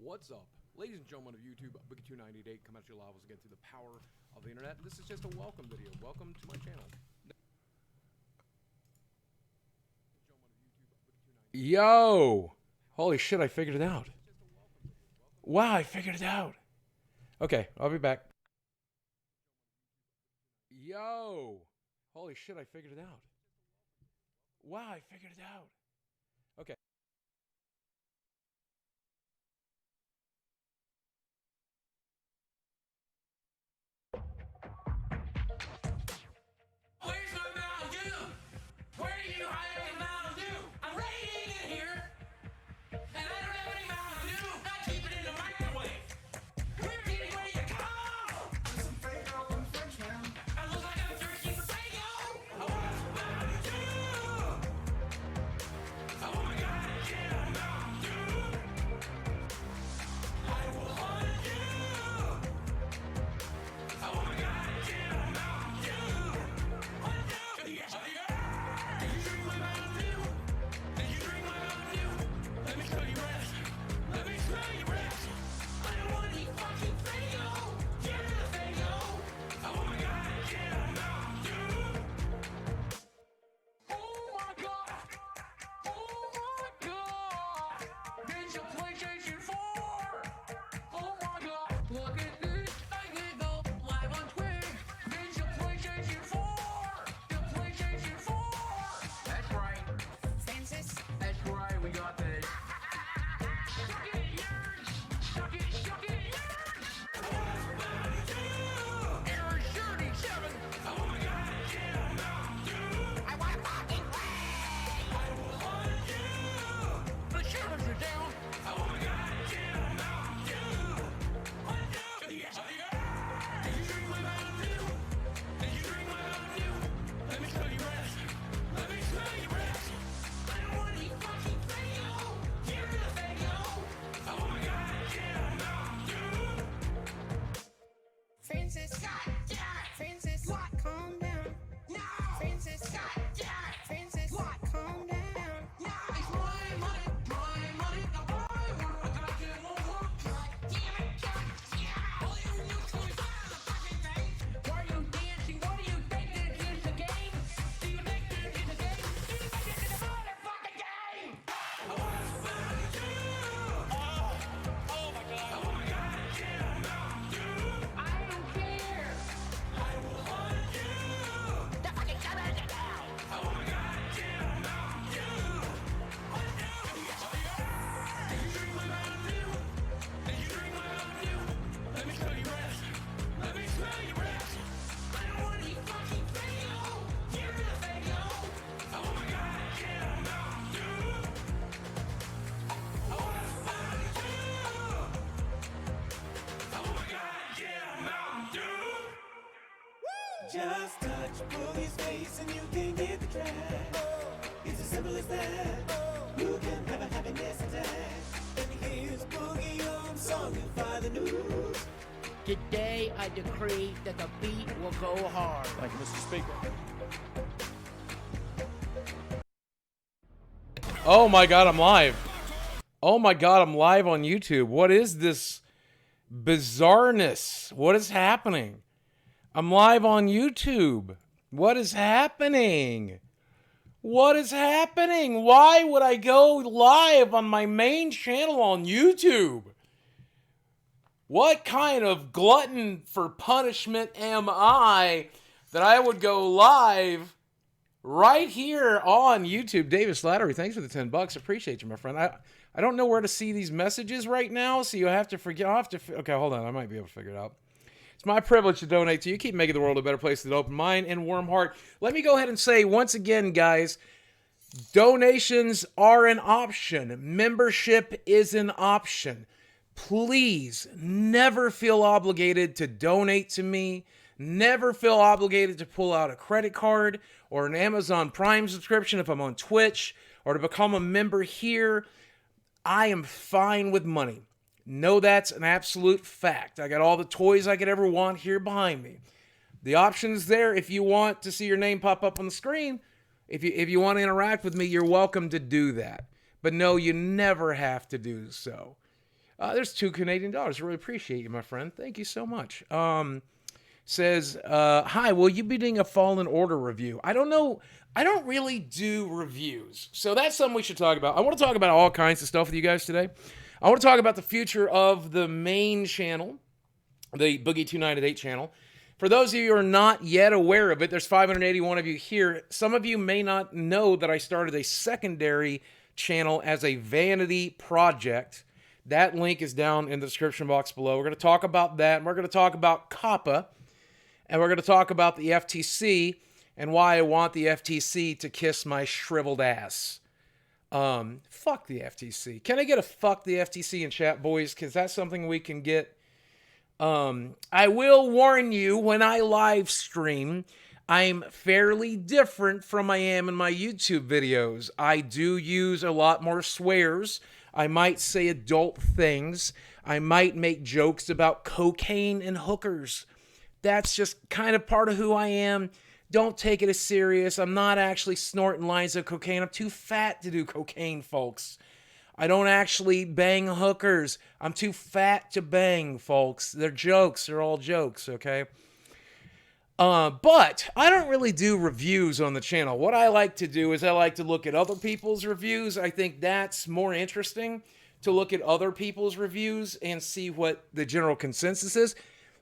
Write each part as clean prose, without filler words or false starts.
What's up? Ladies and gentlemen of YouTube, Boogie298 coming at you live once again through the power of the internet. This is just a welcome video. Welcome to my channel. Yo! Holy shit, I figured it out. Wow, I figured it out. Okay, I'll be back. Yo! Holy shit, I figured it out. Wow, I figured it out. Okay. Where's my Mountain Dew? Where do you hide the Mountain Dew? I'm raining in here, and I don't have any Mountain Dew. I keep it in the microwave. We're getting ready to go. Some Faygo and French now. I look like I'm thirsty for Faygo. I want some Mountain Dew. Oh my God, yeah, Mountain Dew. I will hunt you. Oh my God, yeah, Mountain Dew. Yes, did you drink my Mountain Dew? Did you drink my Mountain Dew? Let me smell your breath. Let me smell your breath. I don't want any fucking Faygo. Give me the Faygo. Oh my God, yeah, Mountain Dew. Oh my God. Oh my God. Ninja PlayStation 4. Oh my God. Look at this. I can go live on Twitch. Ninja PlayStation 4. The PlayStation 4. That's right. Francis? That's right. We got this. Suck it, nerds. Suck it, nerds. Error 37. Oh my God, yeah, Mountain Dew. I want fucking play! I will hunt you. The shoulders are down. Oh my God, yeah, Mountain Dew. Hunt you. Yes, did you drink my Mountain Dew? Did you drink my Mountain Dew? Let me smell your breath. Let me smell your breath. I don't want any fucking Faygo. Give me the Faygo. Oh my God, yeah, Mountain Dew. Francis? God damn it. Francis? What? Calm down. No. Francis? God damn it. Francis? What? Calm down. No. It's my money. My money. Now buy one. I got you more. God damn it. God damn it. All you new toys are the fucking thing. Why are you dancing? What do you think this is the game? Do you think this is the game? Do you think this is the motherfucking game? I want to Mountain Dew. Oh my God. Oh my God. Yeah, Mountain Dew. I don't care. I will hunt you. The fucking cameras are down! Oh my God. Yeah, Mountain Dew. Hunt you. Yes, did you drink my Mountain Dew? Did you drink my Mountain Dew? Let me smell your breath. Let me smell your breath. I don't want any fucking Faygo. Give me the Faygo. Oh my God. Yeah, Mountain Dew. I want a Mountain Dew. Oh my God. Yeah, Mountain Dew. Just touch Boogie's face and you can get the track. It's as simple as that. You can have a happiness attack. And here's Boogie on Songify the News. Today I decree that the beat will go hard. Thank you, Mr. Speaker. Oh my God, I'm live. Oh my God, I'm live on YouTube. What is this bizarreness? What is happening? I'm live on YouTube. What is happening? What is happening? Why would I go live on my main channel on YouTube? What kind of glutton for punishment am I that I would go live right here on YouTube? Davis Slattery, thanks for the $10. Appreciate you, my friend. I don't know where to see these messages right now, so you have to forget. Okay, hold on. I might be able to figure it out. It's my privilege to donate to you. Keep making the world a better place with an open mind and warm heart. Let me go ahead and say once again, guys, donations are an option. Membership is an option. Please never feel obligated to donate to me. Never feel obligated to pull out a credit card or an Amazon Prime subscription if I'm on Twitch or to become a member here. I am fine with money. Know that's an absolute fact. I got all the toys I could ever want here behind me. The option's there if you want to see your name pop up on the screen. If you want to interact with me, you're welcome to do that. But no, you never have to do so. There's $2 Canadian. Really appreciate you, my friend. Thank you so much. Says, hi, will you be doing a Fallen Order review? I don't know. I don't really do reviews. So that's something we should talk about. I want to talk about all kinds of stuff with you guys today. I want to talk about the future of the main channel, the Boogie 298 channel. For those of you who are not yet aware of it, there's 581 of you here. Some of you may not know that I started a secondary channel as a vanity project. That link is down in the description box below. We're going to talk about that. And we're going to talk about Copa. And we're going to talk about the FTC and why I want the FTC to kiss my shriveled ass. Fuck the FTC. Can I get a fuck the FTC in chat, boys? Because that's something we can get. I will warn you, when I live stream, I'm fairly different from I am in my YouTube videos. I do use a lot more swears. I might say adult things. I might make jokes about cocaine and hookers. That's just kind of part of who I am. Don't take it as serious. I'm not actually snorting lines of cocaine. I'm too fat to do cocaine, folks. I don't actually bang hookers. I'm too fat to bang, folks. They're jokes. They're all jokes, okay? But I don't really do reviews on the channel. What I like to do is I like to look at other people's reviews. I think that's more interesting, to look at other people's reviews and see what the general consensus is,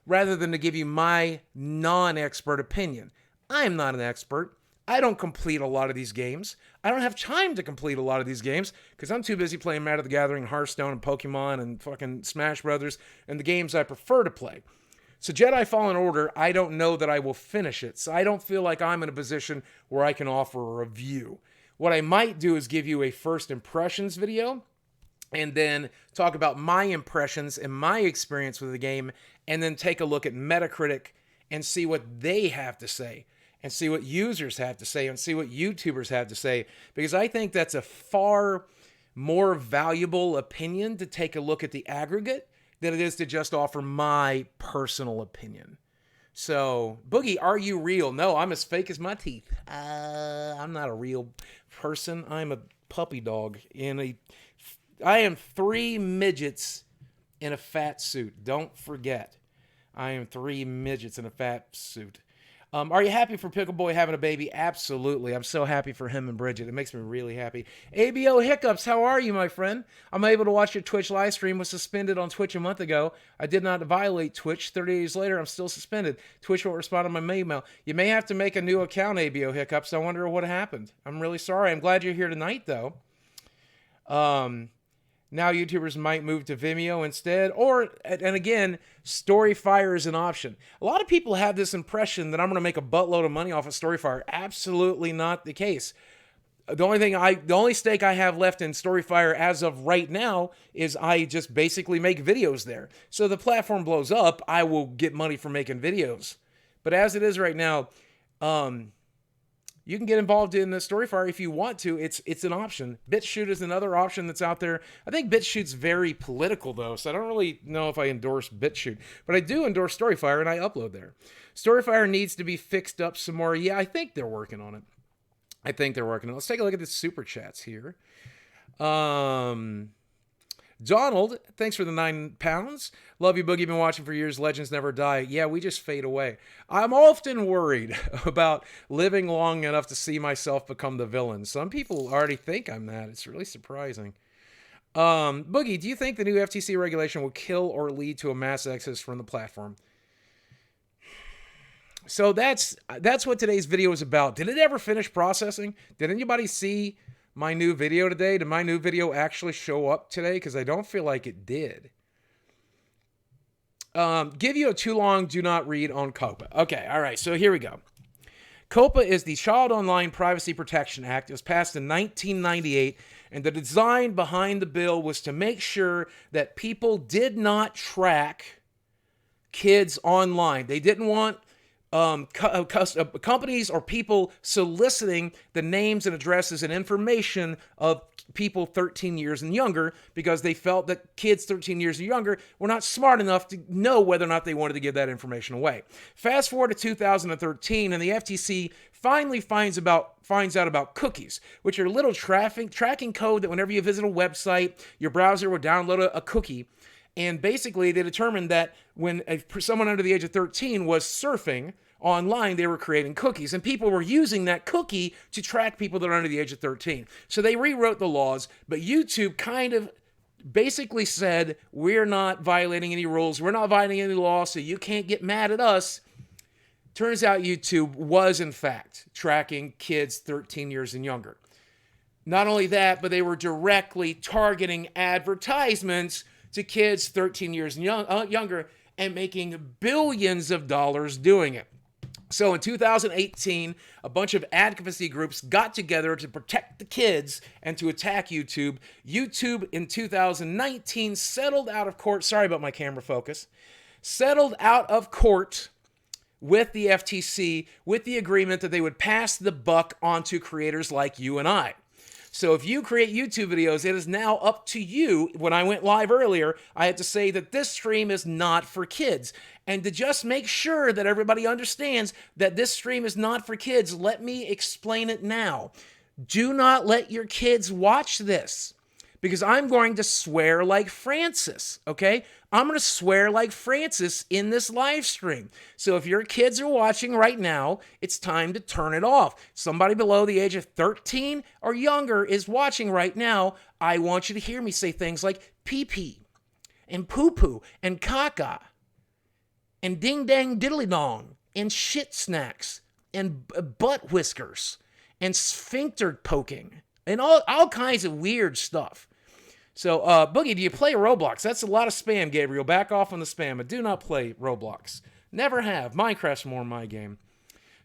rather than to give you my non-expert opinion. I am not an expert. I don't complete a lot of these games. I don't have time to complete a lot of these games because I'm too busy playing Magic the Gathering, Hearthstone, and Pokemon, and fucking Smash Brothers, and the games I prefer to play. So Jedi Fallen Order, I don't know that I will finish it. So I don't feel like I'm in a position where I can offer a review. What I might do is give you a first impressions video, and then talk about my impressions and my experience with the game, and then take a look at Metacritic and see what they have to say, and see what users have to say, and see what YouTubers have to say, because I think that's a far more valuable opinion to take a look at the aggregate than it is to just offer my personal opinion. So, Boogie, are you real? No, I'm as fake as my teeth. I'm not a real person. I'm a puppy dog I am 3 midgets in a fat suit. Don't forget. I am 3 midgets in a fat suit. Are you happy for Pickle Boy having a baby? Absolutely. I'm so happy for him and Bridget. It makes me really happy. ABO Hiccups, how are you, my friend? I'm able to watch your Twitch live stream. Was suspended on Twitch a month ago. I did not violate Twitch. 30 days later, I'm still suspended. Twitch won't respond to my email. You may have to make a new account, ABO Hiccups. I wonder what happened. I'm really sorry. I'm glad you're here tonight, though. Now YouTubers might move to Vimeo instead, and again, Storyfire is an option. A lot of people have this impression that I'm going to make a buttload of money off of Storyfire. Absolutely not the case. The only stake I have left in Storyfire as of right now is I just basically make videos there. So the platform blows up, I will get money for making videos. But as it is right now, you can get involved in the Storyfire if you want to. It's an option. BitChute is another option that's out there. I think BitChute's very political, though, so I don't really know if I endorse BitChute. But I do endorse Storyfire, and I upload there. Storyfire needs to be fixed up some more. Yeah, I think they're working on it. Let's take a look at the Super Chats here. Donald, thanks for the £9. Love you, Boogie. Been watching for years. Legends never die. Yeah, we just fade away. I'm often worried about living long enough to see myself become the villain. Some people already think I'm that. It's really surprising. Boogie, do you think the new FTC regulation will kill or lead to a mass exodus from the platform? So that's what today's video is about. Did it ever finish processing? Did anybody see my new video today? Did my new video actually show up today? Because I don't feel like it did. Give you a too long do not read on Copa. Okay, all right, so here we go. Copa is the Child Online Privacy Protection Act. It was passed in 1998, and the design behind the bill was to make sure that people did not track kids online. They didn't want companies or people soliciting the names and addresses and information of people 13 years and younger because they felt that kids 13 years and younger were not smart enough to know whether or not they wanted to give that information away. Fast forward to 2013, and the FTC finally finds out about cookies, which are little tracking code that whenever you visit a website, your browser will download a cookie. And basically, they determined that when someone under the age of 13 was surfing online, they were creating cookies. And people were using that cookie to track people that are under the age of 13. So they rewrote the laws, but YouTube kind of basically said, we're not violating any rules. We're not violating any law, so you can't get mad at us. Turns out YouTube was, in fact, tracking kids 13 years and younger. Not only that, but they were directly targeting advertisements to kids 13 years and younger and making billions of dollars doing it. So in 2018, a bunch of advocacy groups got together to protect the kids and to attack YouTube. YouTube in 2019 settled out of court. Sorry about my camera focus. Settled out of court with the FTC with the agreement that they would pass the buck on to creators like you and I. So if you create YouTube videos, it is now up to you. When I went live earlier, I had to say that this stream is not for kids. And to just make sure that everybody understands that this stream is not for kids, let me explain it now. Do not let your kids watch this, because I'm going to swear like Francis, okay? I'm going to swear like Francis in this live stream. So if your kids are watching right now, it's time to turn it off. Somebody below the age of 13 or younger is watching right now. I want you to hear me say things like pee-pee and poo-poo and caca and ding-dang diddly-dong and shit snacks and butt whiskers and sphincter poking and all kinds of weird stuff. So, Boogie, do you play Roblox? That's a lot of spam, Gabriel. Back off on the spam. I do not play Roblox. Never have. Minecraft's more my game.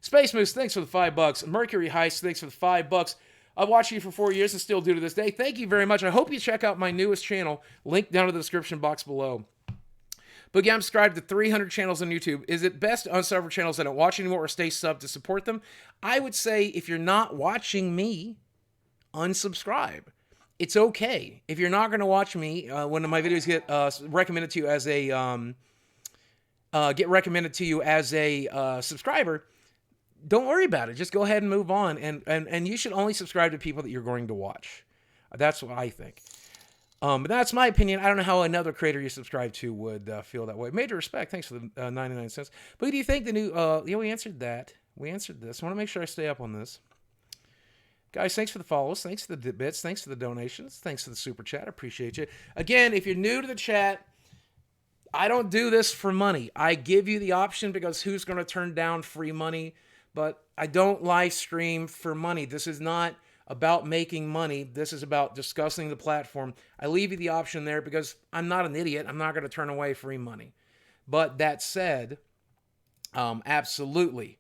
Space Moose, thanks for the $5. Mercury Heist, thanks for the $5. I've watched you for 4 years and still do to this day. Thank you very much. I hope you check out my newest channel. Link down in the description box below. Boogie, I'm subscribed to 300 channels on YouTube. Is it best to unsub for channels I don't watch anymore or stay subbed to support them? I would say if you're not watching me, unsubscribe. It's okay. If you're not going to watch me, when my videos get recommended to you as a subscriber, don't worry about it. Just go ahead and move on. And you should only subscribe to people that you're going to watch. That's what I think. But that's my opinion. I don't know how another creator you subscribe to would feel that way. Major respect. Thanks for the 99 cents. But do you think the new... we answered that. We answered this. I want to make sure I stay up on this. Guys, thanks for the follows. Thanks for the bits. Thanks for the donations. Thanks for the super chat. I appreciate you. Again, if you're new to the chat, I don't do this for money. I give you the option because who's going to turn down free money? But I don't live stream for money. This is not about making money. This is about discussing the platform. I leave you the option there because I'm not an idiot. I'm not going to turn away free money. But that said, absolutely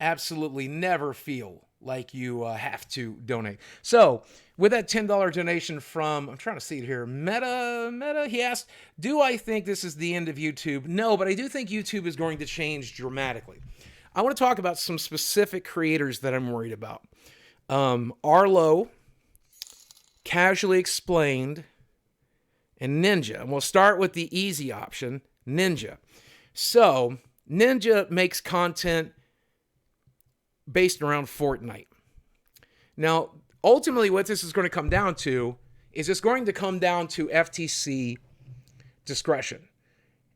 never feel like you have to donate. So with that $10 donation from, I'm trying to see it here, Meta, he asked, do I think this is the end of YouTube? No, but I do think YouTube is going to change dramatically. I want to talk about some specific creators that I'm worried about. Arlo, Casually Explained, and Ninja. And we'll start with the easy option, Ninja. So Ninja makes content based around Fortnite. Now, ultimately what this is going to come down to is it's going to come down to FTC discretion.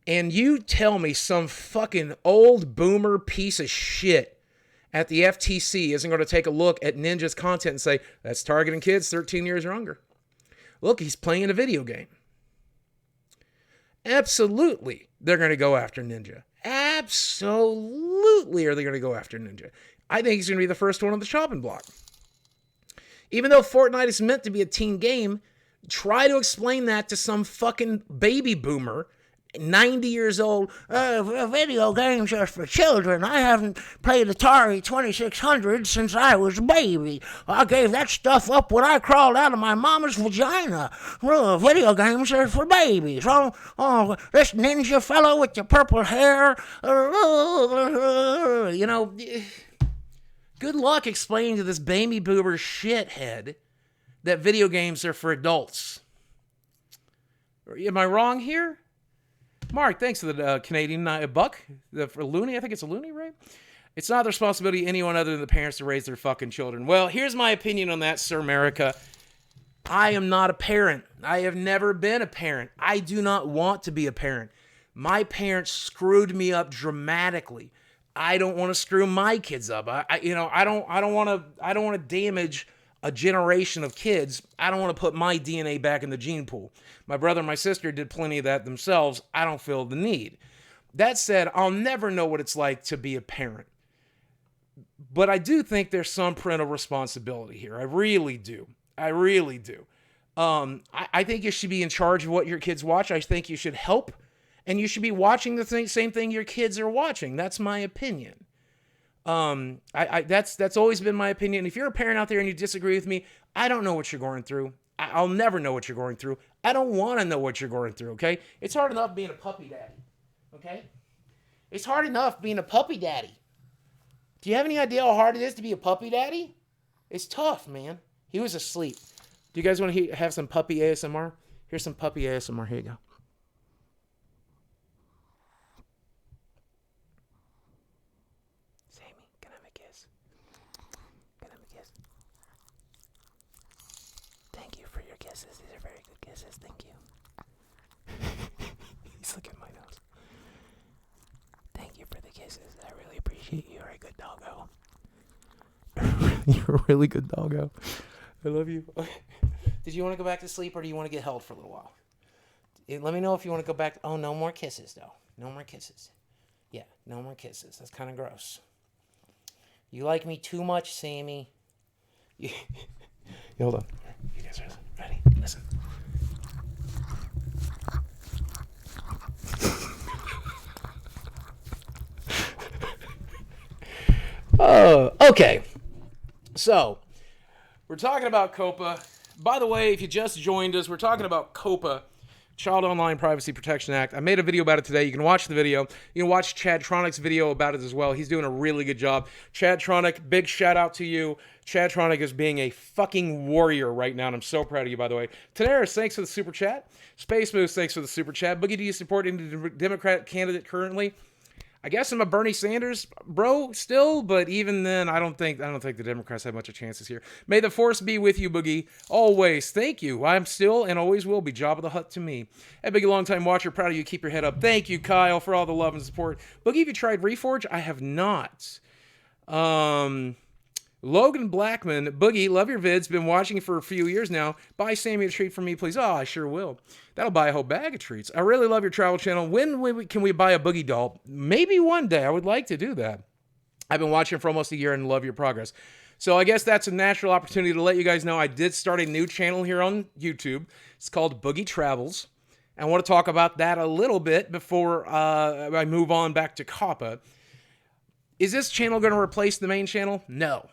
And you tell me some fucking old boomer piece of shit at the FTC isn't going to take a look at Ninja's content and say, that's targeting kids 13 years or younger. Look, he's playing a video game. Absolutely, they're going to go after Ninja. Absolutely are they going to go after Ninja. I think he's going to be the first one on the chopping block. Even though Fortnite is meant to be a teen game, try to explain that to some fucking baby boomer, 90 years old. Video games are for children. I haven't played Atari 2600 since I was a baby. I gave that stuff up when I crawled out of my mama's vagina. Video games are for babies. Oh, this ninja fellow with the purple hair. You know... Good luck explaining to this baby boomer shithead that video games are for adults. Am I wrong here? Mark, thanks for the Canadian buck. For loony, I think it's a loony, right? It's not the responsibility of anyone other than the parents to raise their fucking children. Well, here's my opinion on that, Sir America. I am not a parent. I have never been a parent. I do not want to be a parent. My parents screwed me up dramatically. I don't want to screw my kids up. I don't want to damage a generation of kids. I don't want to put my DNA back in the gene pool. My brother and my sister did plenty of that themselves. I don't feel the need. That said, I'll never know what it's like to be a parent. But I do think there's some parental responsibility here. I really do. I really do. I think you should be in charge of what your kids watch. I think you should help. And you should be watching the same thing your kids are watching. That's my opinion. That's always been my opinion. If you're a parent out there and you disagree with me, I don't know what you're going through. I'll never know what you're going through. I don't want to know what you're going through, okay? It's hard enough being a puppy daddy, okay? It's hard enough being a puppy daddy. Do you have any idea how hard it is to be a puppy daddy? It's tough, man. He was asleep. Do you guys want to have some puppy ASMR? Here's some puppy ASMR. Here you go. Sammy, can I have a kiss? Can I have a kiss? Thank you for your kisses. These are very good kisses. Thank you. He's looking at my nose. Thank you for the kisses. I really appreciate you. You're a good doggo. You're a really good doggo. I love you. Did you want to go back to sleep or do you want to get held for a little while? Let me know if you want to go back. Oh, no more kisses, though. No more kisses. Yeah, no more kisses. That's kind of gross. You like me too much, Sammy. Hold on. You guys are ready? Listen. Okay. So, we're talking about Copa. By the way, if you just joined us, we're talking about Copa, Child Online Privacy Protection Act. I made a video about it today. You can watch the video. You can watch Chad Tronic's video about it as well. He's doing a really good job. Chad Tronic, big shout out to you. Chad Tronic is being a fucking warrior right now, and I'm so proud of you, by the way. Tanaris, thanks for the super chat. Space Moose, thanks for the super chat. Boogie, do you support any Democrat candidate currently? I guess I'm a Bernie Sanders bro still, but even then, I don't think the Democrats have much of chances here. May the force be with you, Boogie. Always. Thank you. I'm still and always will be Jabba the Hutt to me. Hey, Boogie, long-time watcher. Proud of you. Keep your head up. Thank you, Kyle, for all the love and support. Boogie, have you tried Reforge? I have not. Logan Blackman, Boogie, love your vids. Been watching for a few years now. Buy Sammy a treat for me, please. Oh, I sure will. That'll buy a whole bag of treats. I really love your travel channel. When can we buy a Boogie doll? Maybe one day. I would like to do that. I've been watching for almost a year and love your progress. So I guess that's a natural opportunity to let you guys know I did start a new channel here on YouTube. It's called Boogie Travels. I want to talk about that a little bit before I move on back to Copa. Is this channel going to replace the main channel? No.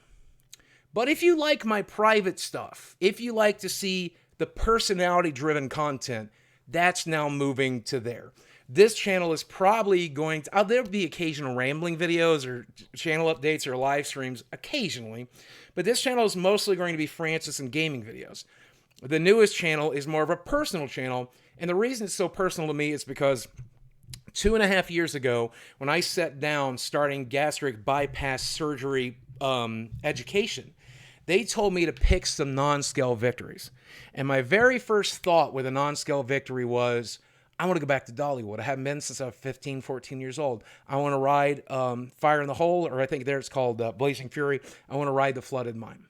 But if you like my private stuff, if you like to see the personality-driven content, that's now moving to there. This channel is probably going to... there'll be occasional rambling videos or channel updates or live streams occasionally, but this channel is mostly going to be Francis and gaming videos. The newest channel is more of a personal channel, and the reason it's so personal to me is because 2.5 years ago, when I sat down starting gastric bypass surgery education, they told me to pick some non-scale victories. And my very first thought with a non-scale victory was, I want to go back to Dollywood. I haven't been since I was 15, 14 years old. I want to ride Fire in the Hole, or I think there it's called Blazing Fury. I want to ride the Flooded Mine.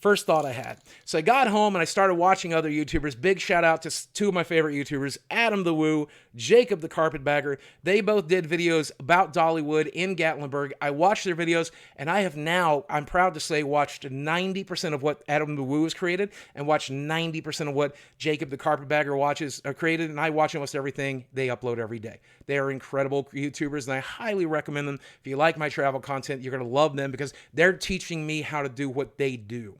First thought I had. So I got home and I started watching other YouTubers. Big shout out to two of my favorite YouTubers, Adam the Woo, Jacob the Carpetbagger. They both did videos about Dollywood in Gatlinburg. I watched their videos and I have now, I'm proud to say, watched 90% of what Adam the Woo has created and watched 90% of what Jacob the Carpetbagger created, and I watch almost everything they upload every day. They are incredible YouTubers and I highly recommend them. If you like my travel content, you're going to love them because they're teaching me how to do what they do.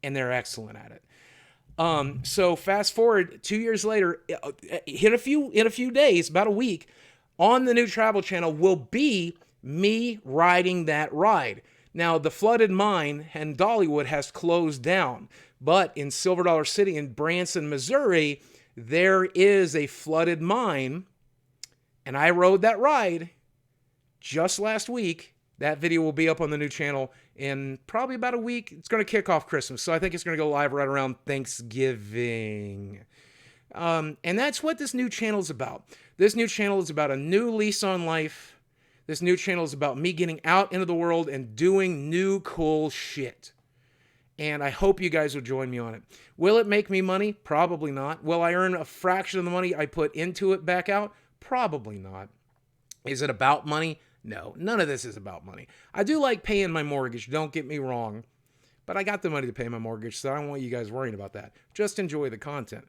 And they're excellent at it. So fast forward 2 years later, in a few days, about a week, on the new travel channel will be me riding that ride. Now, the Flooded Mine and Dollywood has closed down, But in Silver Dollar City in Branson, Missouri, there is a flooded mine. And I rode that ride just last week. That video will be up on the new channel in probably about a week. It's going to kick off Christmas. So I think it's going to go live right around Thanksgiving. And that's what this new channel is about. This new channel is about a new lease on life. This new channel is about me getting out into the world and doing new cool shit. And I hope you guys will join me on it. Will it make me money? Probably not. Will I earn a fraction of the money I put into it back out? Probably not. Is it about money? No, none of this is about money. I do like paying my mortgage, don't get me wrong. But I got the money to pay my mortgage, so I don't want you guys worrying about that. Just enjoy the content.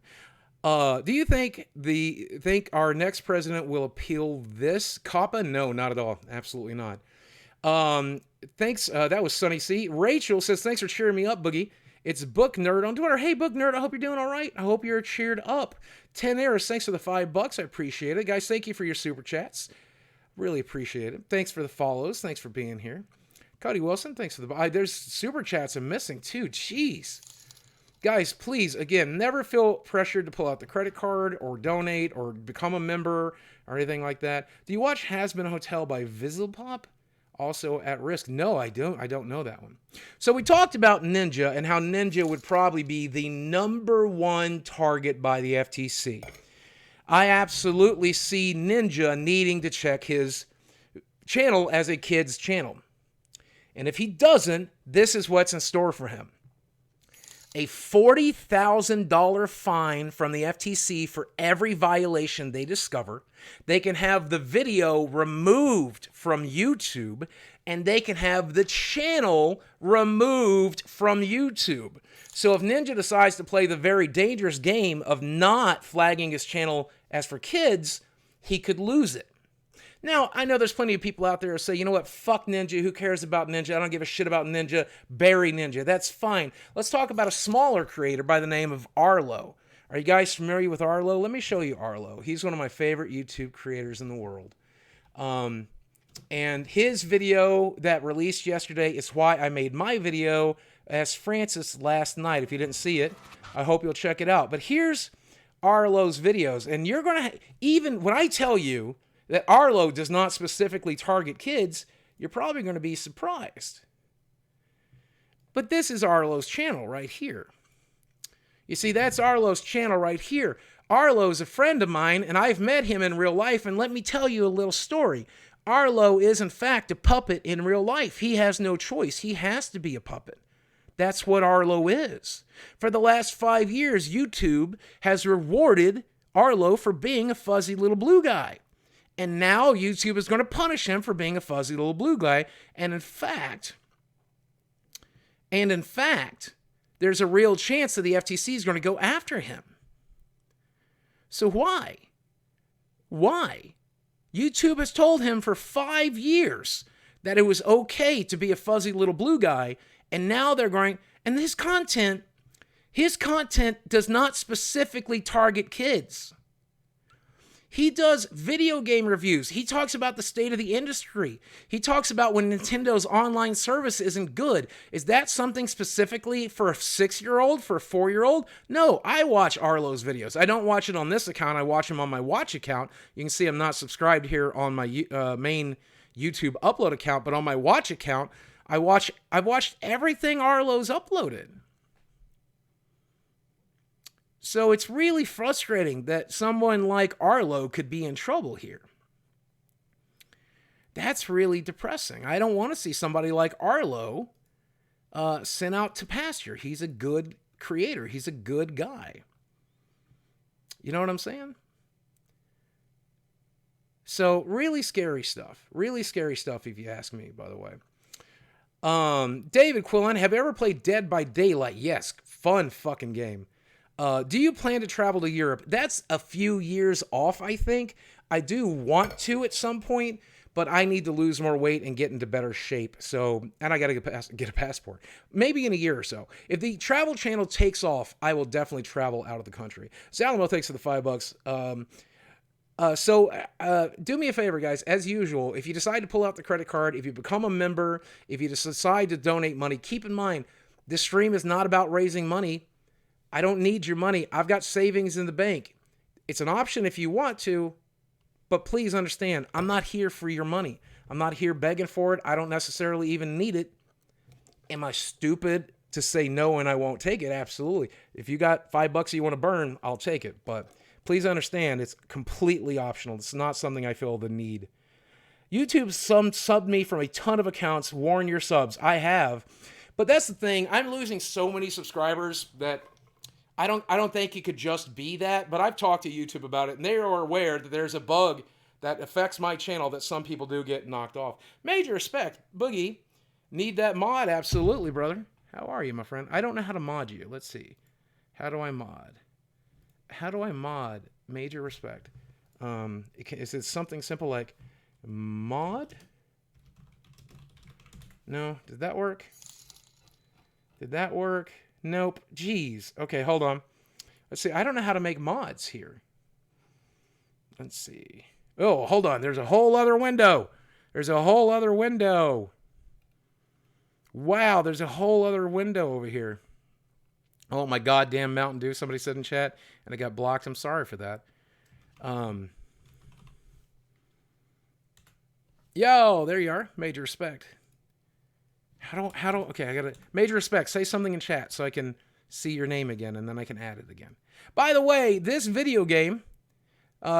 Do you think our next president will appeal this Copa? No, not at all. Absolutely not. Thanks. That was Sunny C. Rachel says, thanks for cheering me up, Boogie. It's Book Nerd on Twitter. Hey, Book Nerd, I hope you're doing all right. I hope you're cheered up. 10 Eras, thanks for the $5. I appreciate it. Guys, thank you for your super chats. Really appreciate it. Thanks for the follows. Thanks for being here. Cody Wilson, thanks for the... there's super chats I'm missing, too. Jeez. Guys, please, again, never feel pressured to pull out the credit card or donate or become a member or anything like that. Do you watch Has Been a Hotel by Vizzlepop? Also at risk. No, I don't. I don't know that one. So we talked about Ninja and how Ninja would probably be the #1 target by the FTC. I absolutely see Ninja needing to check his channel as a kid's channel. And if he doesn't, this is what's in store for him. A $40,000 fine from the FTC for every violation they discover. They can have the video removed from YouTube, and they can have the channel removed from YouTube. So if Ninja decides to play the very dangerous game of not flagging his channel as for kids, he could lose it. Now, I know there's plenty of people out there who say, you know what, fuck Ninja, who cares about Ninja? I don't give a shit about Ninja, bury Ninja. That's fine. Let's talk about a smaller creator by the name of Arlo. Are you guys familiar with Arlo? Let me show you Arlo. He's one of my favorite YouTube creators in the world. And his video that released yesterday is why I made my video as Francis last night. If you didn't see it, I hope you'll check it out. But here's Arlo's videos. And you're going to, even when I tell you that Arlo does not specifically target kids, you're probably going to be surprised. But this is Arlo's channel right here. You see, that's Arlo's channel right here. Arlo's a friend of mine, and I've met him in real life, and let me tell you a little story. Arlo is, in fact, a puppet in real life. He has no choice. He has to be a puppet. That's what Arlo is. For the last 5 years, YouTube has rewarded Arlo for being a fuzzy little blue guy. And now YouTube is going to punish him for being a fuzzy little blue guy. And in fact, there's a real chance that the FTC is going to go after him. So why? Why? YouTube has told him for 5 years that it was okay to be a fuzzy little blue guy. And now they're going, and his content does not specifically target kids. He does video game reviews. He talks about the state of the industry. He talks about when Nintendo's online service isn't good. Is that something specifically for a 6-year-old, for a 4-year-old? No, I watch Arlo's videos. I don't watch it on this account. I watch them on my Watch account. You can see I'm not subscribed here on my main YouTube upload account, but on my Watch account, I've watched everything Arlo's uploaded. So it's really frustrating that someone like Arlo could be in trouble here. That's really depressing. I don't want to see somebody like Arlo sent out to pasture. He's a good creator. He's a good guy. You know what I'm saying? So really scary stuff. Really scary stuff if you ask me, by the way. David Quillen, have you ever played Dead by Daylight? Yes, fun fucking game. Do you plan to travel to Europe? That's a few years off, I think. I do want to at some point, but I need to lose more weight and get into better shape. So, and I got to get a passport. Maybe in a year or so. If the travel channel takes off, I will definitely travel out of the country. Salamo, thanks for the $5. Do me a favor, guys. As usual, if you decide to pull out the credit card, if you become a member, if you decide to donate money, keep in mind, This stream is not about raising money. I don't need your money. I've got savings in the bank. It's an option if you want to, but please understand, I'm not here for your money. I'm not here begging for it. I don't necessarily even need it. Am I stupid to say no and I won't take it? Absolutely. If you got $5 you want to burn, I'll take it. But please understand, it's completely optional. It's not something I feel the need. YouTube subbed me from a ton of accounts. Warn your subs. I have. But that's the thing. I'm losing so many subscribers that I don't think it could just be that. But I've talked to YouTube about it, and they are aware that there's a bug that affects my channel that some people do get knocked off. Major respect. Boogie, need that mod? Absolutely, brother. How are you, my friend? I don't know how to mod you. Let's see. How do I mod? How do I mod? Major respect. Is it something simple like mod? No. Did that work? Did that work? Nope. Jeez. Okay, hold on. Let's see. I don't know how to make mods here. Let's see. Oh, hold on. There's a whole other window. There's a whole other window. Wow, there's a whole other window over here. Oh, my goddamn Mountain Dew, somebody said in chat, and I got blocked. I'm sorry for that. Yo, there you are. Major respect. Okay, I gotta, major respect. Say something in chat so I can see your name again, and then I can add it again. By the way, this video game,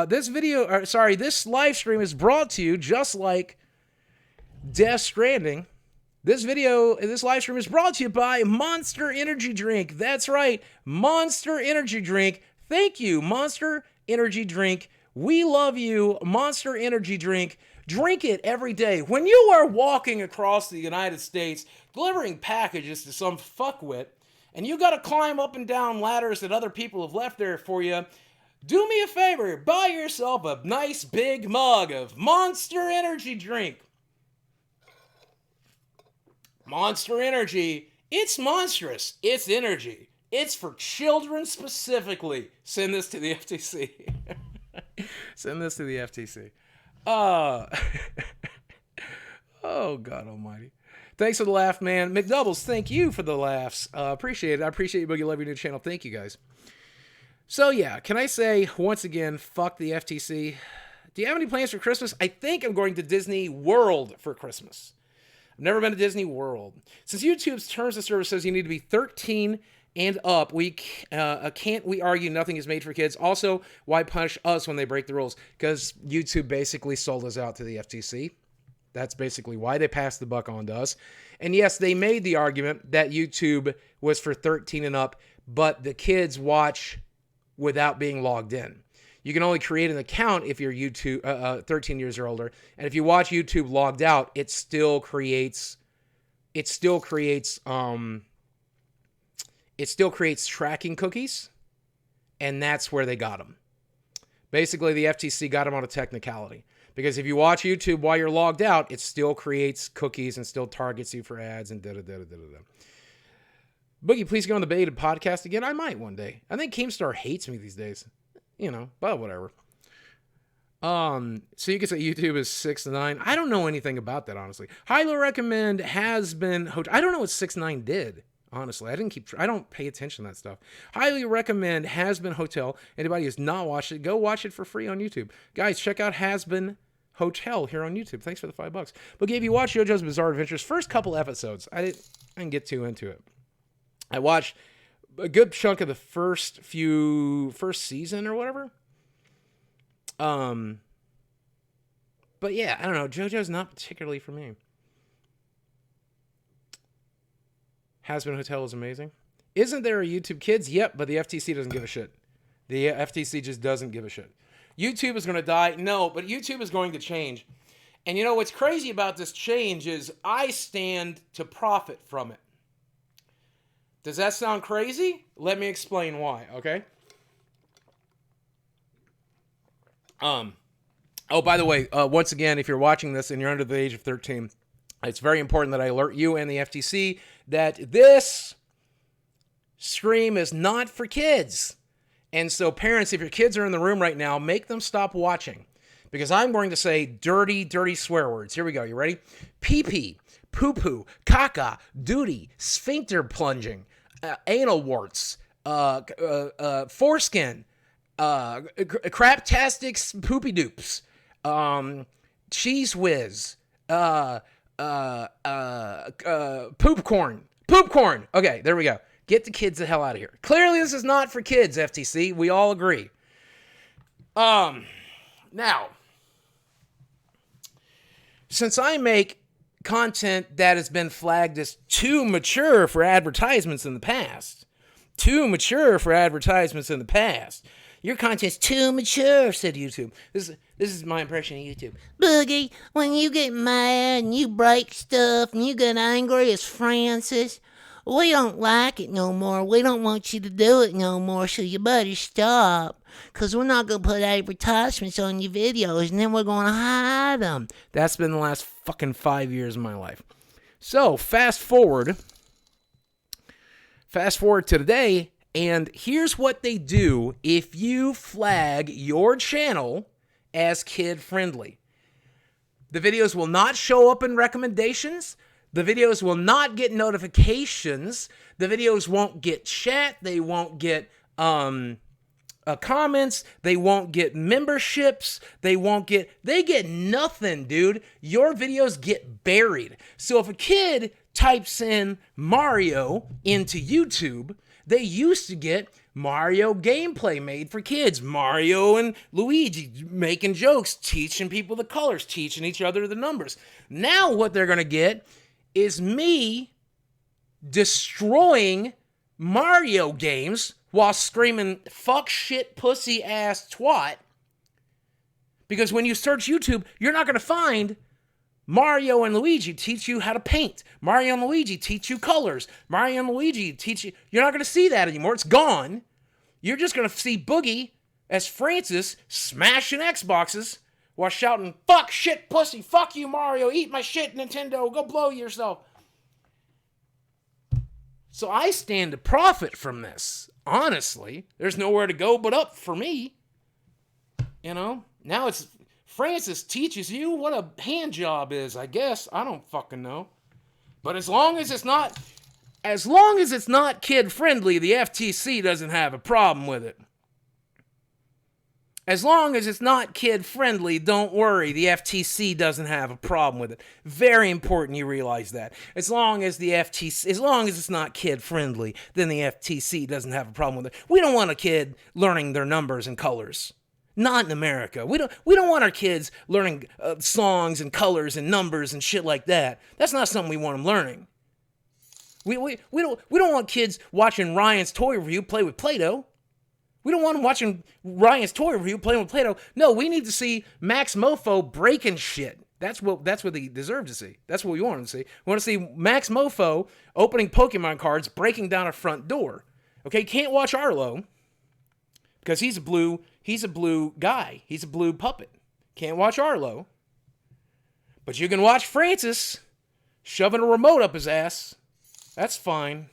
this live stream is brought to you just like Death Stranding. This live stream is brought to you by Monster Energy Drink. That's right, Monster Energy Drink. Thank you, Monster Energy Drink. We love you, Monster Energy Drink. Drink it every day. When you are walking across the United States, delivering packages to some fuckwit, and you got to climb up and down ladders that other people have left there for you, do me a favor, buy yourself a nice big mug of Monster Energy Drink. Monster Energy, it's monstrous. It's energy. It's for children specifically. Send this to the FTC. Send this to the FTC. Oh, God almighty. Thanks for the laugh, man. McDoubles, thank you for the laughs. Appreciate it. I appreciate you, Boogie. Love your new channel. Thank you, guys. So, yeah, can I say, once again, fuck the FTC. Do you have any plans for Christmas? I think I'm going to Disney World for Christmas. I've never been to Disney World. Since YouTube's terms of service says you need to be 13 and up, can't we argue nothing is made for kids? Also, why punish us when they break the rules? Because YouTube basically sold us out to the FTC. That's basically why they passed the buck on to us. And yes, they made the argument that YouTube was for 13 and up, but the kids watch without being logged in. You can only create an account if you're 13 years or older. And if you watch YouTube logged out, it still creates tracking cookies, and that's where they got them. Basically, the FTC got them on a technicality. Because if you watch YouTube while you're logged out, it still creates cookies and still targets you for ads and da-da-da-da-da-da. Boogie, please go on the Baited podcast again. I might one day. I think Keemstar hates me these days. But whatever. So you can say YouTube is 6 to 9. I don't know anything about that, honestly. Highly recommend Has Been Hotel. I don't know what 6 9 did. Honestly, I don't pay attention to that stuff. Highly recommend Has Been Hotel. Anybody who's not watched it, go watch it for free on YouTube. Guys, check out Has Been Hotel here on YouTube. Thanks for the $5. But if you watch JoJo's Bizarre Adventures, first couple episodes, I didn't get too into it. I watched a good chunk of the first season or whatever. But yeah, I don't know. JoJo's not particularly for me. Has Been Hotel is amazing. Isn't there a YouTube Kids? Yep, but the FTC doesn't give a shit. The FTC just doesn't give a shit. YouTube is going to die. No, but YouTube is going to change. And you know what's crazy about this change is I stand to profit from it. Does that sound crazy? Let me explain why, okay? Oh, by the way, once again, if you're watching this and you're under the age of 13, it's very important that I alert you and the FTC that this stream is not for kids. And so parents, if your kids are in the room right now, make them stop watching. because I'm going to say dirty, dirty swear words. Here we go. You ready? Pee-pee, poo-poo, caca, duty, sphincter plunging, anal warts, foreskin, craptastics, poopy doops, cheese whiz, poop corn. Okay, there we go. Get the kids the hell out of here. Clearly, this is not for kids, FTC. We all agree. Now, since I make content that has been flagged as too mature for advertisements in the past, your content's too mature, said YouTube. This is my impression of YouTube. Boogie, when you get mad and you break stuff and you get angry as Francis, we don't like it no more. We don't want you to do it no more, so you better stop. Because we're not going to put advertisements on your videos and then we're going to hide them. That's been the last fucking 5 years of my life. So, fast forward to today, and here's what they do if you flag your channel as kid-friendly. The videos will not show up in recommendations. The videos will not get notifications. The videos won't get chat. They won't get comments. They won't get memberships. They get nothing, dude. Your videos get buried. So if a kid types in Mario into YouTube, they used to get Mario gameplay made for kids. Mario and Luigi making jokes, teaching people the colors, teaching each other the numbers. Now what they're going to get is me destroying Mario games while screaming, fuck, shit, pussy, ass, twat. Because when you search YouTube, you're not going to find Mario and Luigi teach you how to paint. Mario and Luigi teach you colors. Mario and Luigi teach you... You're not going to see that anymore. It's gone. You're just going to see Boogie as Francis smashing Xboxes while shouting, fuck, shit, pussy, fuck you, Mario, eat my shit, Nintendo, go blow yourself. So I stand to profit from this. Honestly, there's nowhere to go but up for me. You know? Now it's Francis teaches you what a hand job is, I guess. I don't fucking know. But as long as it's not kid friendly, the FTC doesn't have a problem with it. As long as it's not kid friendly, don't worry, the FTC doesn't have a problem with it. Very important you realize that. As long as it's not kid friendly, then the FTC doesn't have a problem with it. We don't want a kid learning their numbers and colors. Not in America. We don't want our kids learning songs and colors and numbers and shit like that. That's not something we want them learning. We don't want kids watching Ryan's Toy Review play with Play-Doh. We don't want them watching Ryan's Toy Review playing with Play-Doh. No, we need to see Max Mofo breaking shit. That's what they deserve to see. That's what we want them to see. We want to see Max Mofo opening Pokemon cards, breaking down a front door. Okay, can't watch Arlo because he's a blue guy. He's a blue puppet. Can't watch Arlo. But you can watch Francis shoving a remote up his ass. That's fine.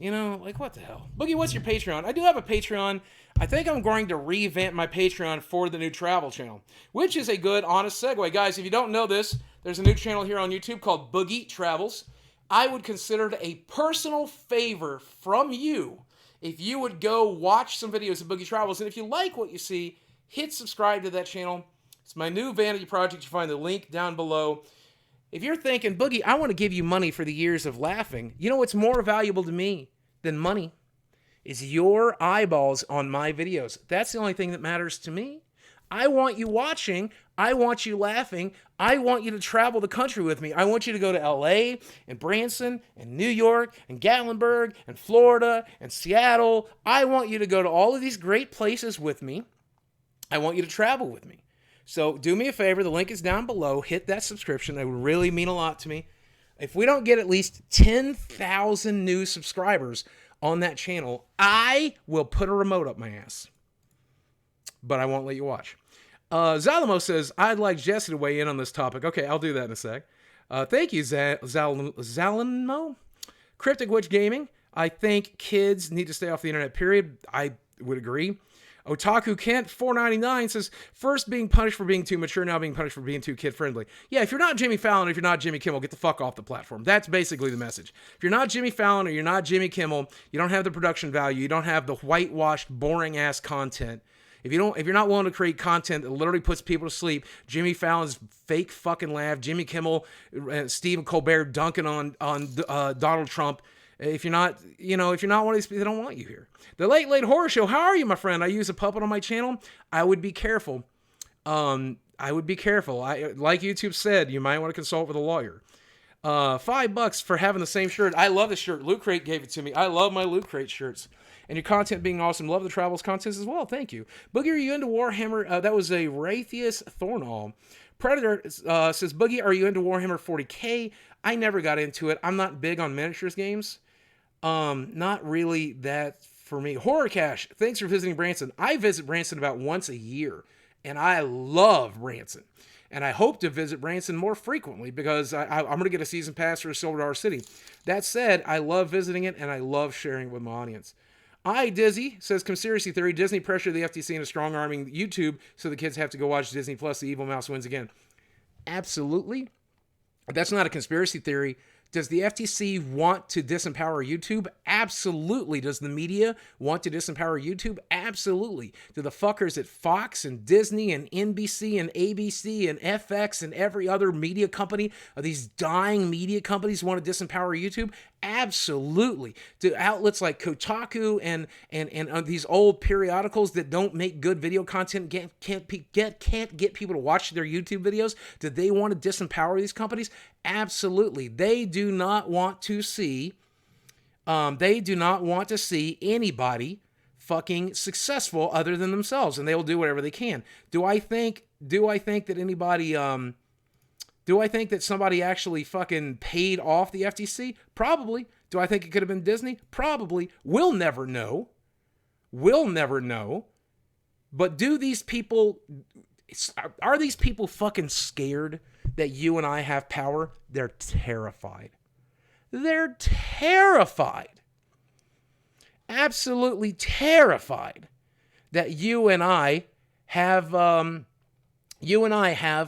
You know, like, what the hell? Boogie, what's your Patreon? I do have a Patreon. I think I'm going to revamp my Patreon for the new travel channel, which is a good, honest segue. Guys, if you don't know this, there's a new channel here on YouTube called Boogie Travels. I would consider it a personal favor from you if you would go watch some videos of Boogie Travels. And if you like what you see, hit subscribe to that channel. It's my new vanity project. You find the link down below. If you're thinking, Boogie, I want to give you money for the years of laughing, you know what's more valuable to me than money is your eyeballs on my videos. That's the only thing that matters to me. I want you watching. I want you laughing. I want you to travel the country with me. I want you to go to LA and Branson and New York and Gatlinburg and Florida and Seattle. I want you to go to all of these great places with me. I want you to travel with me. So do me a favor. The link is down below. Hit that subscription. That would really mean a lot to me. If we don't get at least 10,000 new subscribers on that channel, I will put a remote up my ass. But I won't let you watch. Zalamo says, I'd like Jesse to weigh in on this topic. Okay, I'll do that in a sec. Thank you, Zalamo. Cryptic Witch Gaming. I think kids need to stay off the internet, period. I would agree. Otaku Kent $4.99 says, first being punished for being too mature, now being punished for being too kid friendly. Yeah, if you're not Jimmy Fallon, if you're not Jimmy Kimmel, get the fuck off the platform. That's basically the message. If you're not Jimmy Fallon or you're not Jimmy Kimmel, you don't have the production value, you don't have the whitewashed, boring ass content. If you're not willing to create content that literally puts people to sleep, Jimmy Fallon's fake fucking laugh, Jimmy Kimmel, Stephen Colbert dunking on Donald Trump. If you're not one of these people, they don't want you here. The Late Horror Show. How are you, my friend? I use a puppet on my channel. I would be careful. Like YouTube said, you might want to consult with a lawyer. $5 for having the same shirt. I love this shirt. Loot Crate gave it to me. I love my Loot Crate shirts. And your content being awesome. Love the travels contest as well. Thank you. Boogie, are you into Warhammer? That was a Raytheus Thornall. Predator says, Boogie, are you into Warhammer 40K? I never got into it. I'm not big on miniatures games. Not really that for me. Horror Cash, thanks for visiting Branson. I visit Branson about once a year, and I love Branson. And I hope to visit Branson more frequently because I'm going to get a season pass for Silver Dollar City. That said, I love visiting it, and I love sharing it with my audience. Dizzy says, conspiracy theory, Disney pressured the FTC into strong-arming YouTube so the kids have to go watch Disney Plus, the evil mouse wins again. Absolutely. That's not a conspiracy theory. Does the FTC want to disempower YouTube? Absolutely. Does the media want to disempower YouTube? Absolutely. Do the fuckers at Fox and Disney and NBC and ABC and FX and every other media company, these dying media companies, want to disempower YouTube? Absolutely. Do outlets like Kotaku and these old periodicals that don't make good video content can't get people to watch their YouTube videos? Do they want to disempower these companies? Absolutely. They do not want to see anybody fucking successful other than themselves, and they will do whatever they can. Do I think that anybody do I think that somebody actually fucking paid off the FTC? Probably. Do I think it could have been Disney? Probably. We'll never know. But are these people fucking scared that you and I have power? They're terrified. They're terrified. Absolutely terrified that you and I have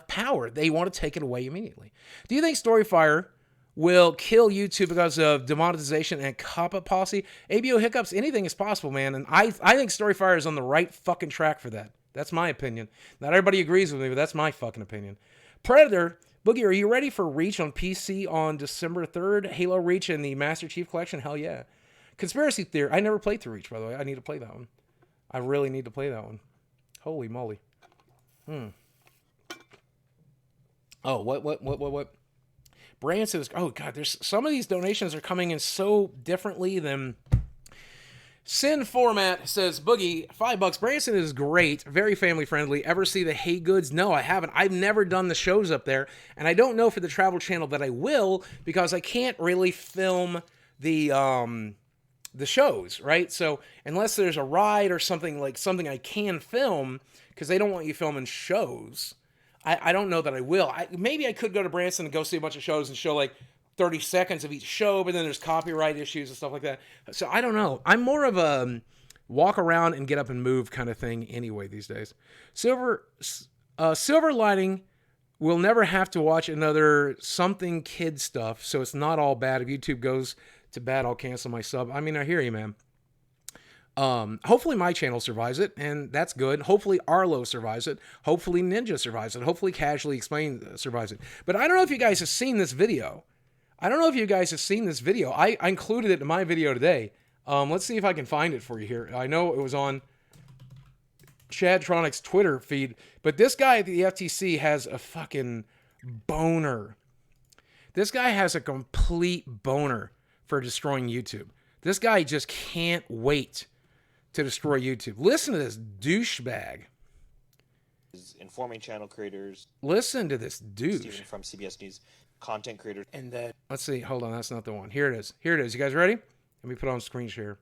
power. They want to take it away immediately. Do you think Storyfire will kill YouTube because of demonetization and Copa policy? ABO hiccups, anything is possible, man. And I think Storyfire is on the right fucking track for that. That's my opinion. Not everybody agrees with me, but that's my fucking opinion. Predator, Boogie, are you ready for Reach on PC on December 3rd? Halo Reach and the Master Chief Collection? Hell yeah. Conspiracy Theory. I never played through Reach, by the way. I need to play that one. I really need to play that one. Holy moly. Oh, what? Branson is, oh God, there's some of these donations are coming in so differently than Sin Format says, Boogie, $5. Branson is great, very family friendly. Ever see the Hey Goods? No, I haven't. I've never done the shows up there, and I don't know for the travel channel that I will because I can't really film the shows, right? So unless there's a ride or something I can film, because they don't want you filming shows. I don't know that I will. Maybe I could go to Branson and go see a bunch of shows and show like 30 seconds of each show, but then there's copyright issues and stuff like that. So I don't know. I'm more of a walk around and get up and move kind of thing anyway these days. Silver Lining will never have to watch another something kid stuff, so it's not all bad. If YouTube goes to bad, I'll cancel my sub. I mean, I hear you, man. Hopefully my channel survives it, and that's good. Hopefully Arlo survives it. Hopefully Ninja survives it. Hopefully Casually Explained survives it. But I don't know if you guys have seen this video. I included it in my video today. Let's see if I can find it for you here. I know it was on Chadtronic's Twitter feed, but this guy at the FTC has a fucking boner. This guy has a complete boner for destroying YouTube. This guy just can't wait to destroy YouTube. Listen to this douchebag. Informing channel creators. Listen to this douche. Steven from CBS News, content creators. And that, let's see, hold on, that's not the one. Here it is. You guys ready? Let me put on screen share.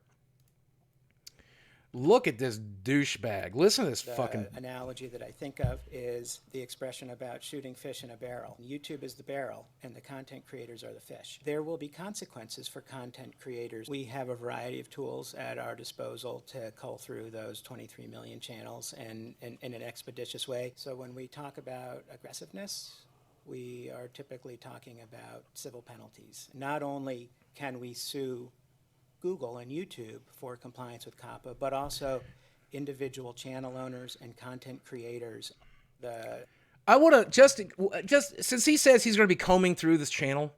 Look at this douchebag. Listen to this fucking. Analogy that I think of is the expression about shooting fish in a barrel. YouTube is the barrel, and the content creators are the fish. There will be consequences for content creators. We have a variety of tools at our disposal to cull through those 23 million channels and in an expeditious way. So when we talk about aggressiveness, we are typically talking about civil penalties. Not only can we sue Google and YouTube for compliance with Copa, but also individual channel owners and content creators. I want to just since he says he's going to be combing through this channel.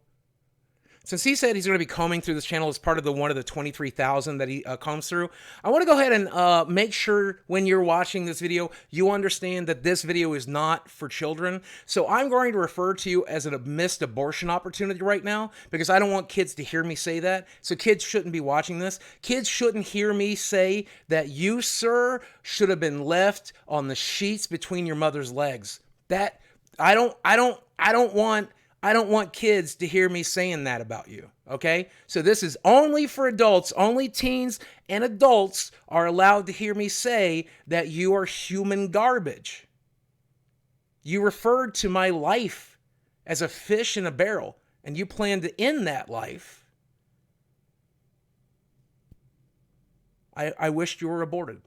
Since he said he's going to be combing through this channel as part of one of the 23,000 that he combs through, I want to go ahead and make sure when you're watching this video, you understand that this video is not for children. So I'm going to refer to you as a missed abortion opportunity right now because I don't want kids to hear me say that. So kids shouldn't be watching this. Kids shouldn't hear me say that you, sir, should have been left on the sheets between your mother's legs. That I don't want kids to hear me saying that about you, okay? So this is only for adults. Only teens and adults are allowed to hear me say that you are human garbage. You referred to my life as a fish in a barrel, and you plan to end that life. I wished you were aborted.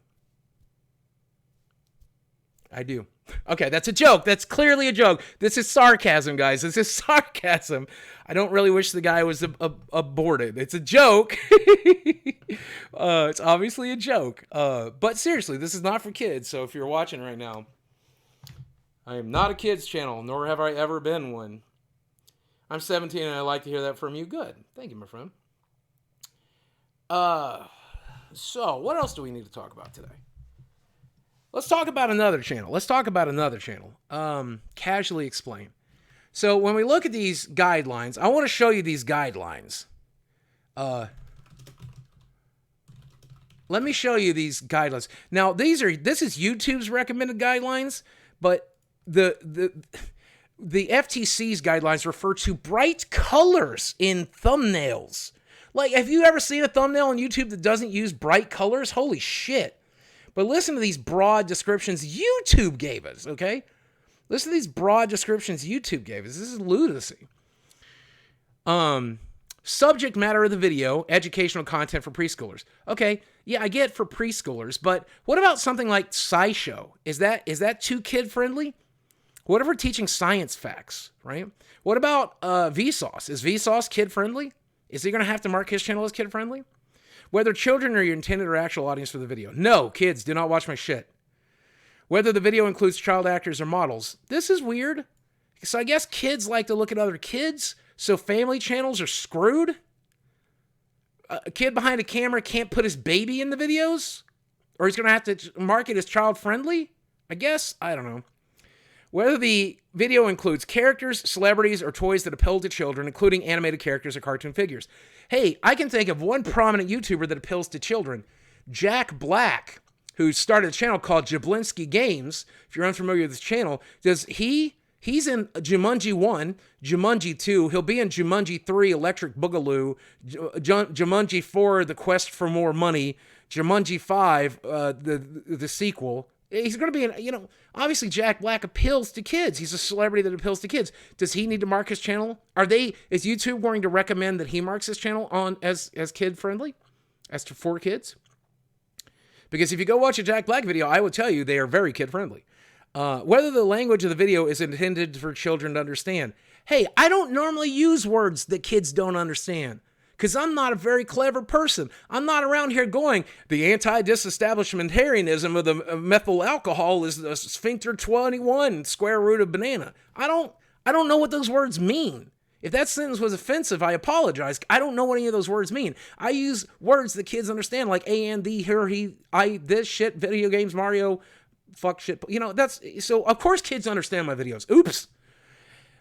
I do. Okay, that's a joke. That's clearly a joke. This is sarcasm, guys. This is sarcasm. I don't really wish the guy was aborted. It's a joke. It's obviously a joke. But seriously, this is not for kids. So if you're watching right now, I am not a kids channel, nor have I ever been one. I'm 17 and I'd like to hear that from you. Good. Thank you, my friend. So what else do we need to talk about today? Let's talk about another channel. Casually Explain. So when we look at these guidelines, I want to show you these guidelines. Let me show you these guidelines. Now, this is YouTube's recommended guidelines, but the FTC's guidelines refer to bright colors in thumbnails. Like, have you ever seen a thumbnail on YouTube that doesn't use bright colors? Holy shit. But listen to these broad descriptions YouTube gave us, okay? Listen to these broad descriptions YouTube gave us. This is lunacy. Subject matter of the video, educational content for preschoolers. Okay, yeah, I get for preschoolers, but what about something like SciShow? Is that too kid-friendly? What if we're teaching science facts, right? What about Vsauce? Is Vsauce kid-friendly? Is he going to have to mark his channel as kid-friendly? Whether children are your intended or actual audience for the video. No, kids, do not watch my shit. Whether the video includes child actors or models. This is weird. So I guess kids like to look at other kids, so family channels are screwed? A kid behind a camera can't put his baby in the videos? Or he's going to have to mark it as child-friendly? I guess. I don't know. Whether the video includes characters, celebrities, or toys that appeal to children, including animated characters or cartoon figures. Hey, I can think of one prominent YouTuber that appeals to children. Jack Black, who started a channel called Jablinski Games. If you're unfamiliar with this channel, he's in Jumanji 1, Jumanji 2. He'll be in Jumanji 3, Electric Boogaloo, Jumanji 4, The Quest for More Money, Jumanji 5, the sequel. He's going to be in, obviously Jack Black appeals to kids. He's a celebrity that appeals to kids. Does he need to mark his channel? Is YouTube going to recommend that he marks his channel on as kid friendly? As to for kids? Because if you go watch a Jack Black video, I will tell you they are very kid friendly. Whether the language of the video is intended for children to understand. Hey, I don't normally use words that kids don't understand. Because I'm not a very clever person. I'm not around here going, the anti-disestablishmentarianism of the methyl alcohol is the sphincter 21 square root of banana. I don't know what those words mean. If that sentence was offensive, I apologize. I don't know what any of those words mean. I use words that kids understand, like a, and, the, her, he, I, this, shit, video games, Mario, fuck, shit. So of course kids understand my videos. Oops.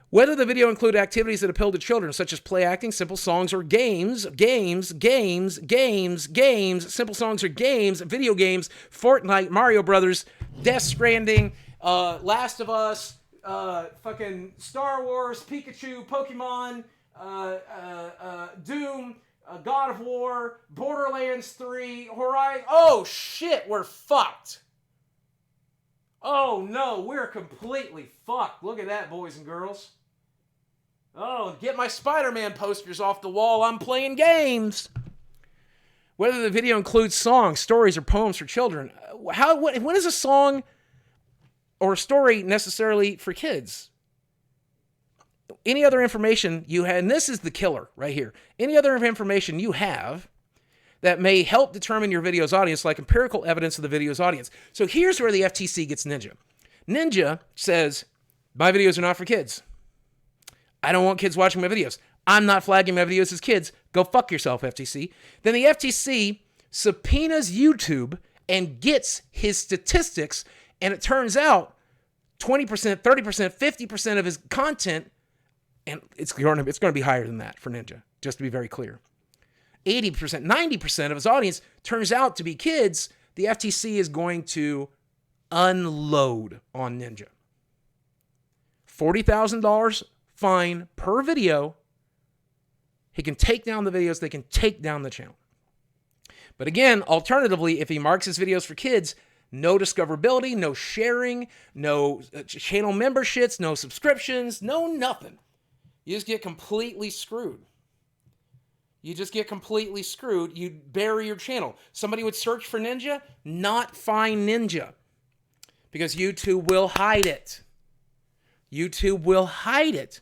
Whether the video include activities that appeal to children, such as play acting, simple songs, or games, simple songs or games, video games, Fortnite, Mario Brothers, Death Stranding, Last of Us, fucking Star Wars, Pikachu, Pokemon, Doom, God of War, Borderlands 3, Horizon. Oh shit, we're fucked. Oh no, we're completely fucked. Look at that, boys and girls. Oh, get my Spider-Man posters off the wall. I'm playing games. Whether the video includes songs, stories, or poems for children. When is a song or a story necessarily for kids? Any other information you have, and this is the killer right here. Any other information you have that may help determine your video's audience, like empirical evidence of the video's audience. So here's where the FTC gets Ninja. Ninja says, my videos are not for kids. I don't want kids watching my videos. I'm not flagging my videos as kids. Go fuck yourself, FTC. Then the FTC subpoenas YouTube and gets his statistics, and it turns out 20%, 30%, 50% of his content, and it's going to be higher than that for Ninja, just to be very clear. 80%, 90% of his audience turns out to be kids. The FTC is going to unload on Ninja. $40,000 fine per video. He can take down the videos. They can take down the channel. But again, alternatively, if he marks his videos for kids, no discoverability, no sharing, no channel memberships, no subscriptions, no nothing. You just get completely screwed. You just get completely screwed. You bury your channel. Somebody would search for Ninja, not find Ninja, because YouTube will hide it. YouTube will hide it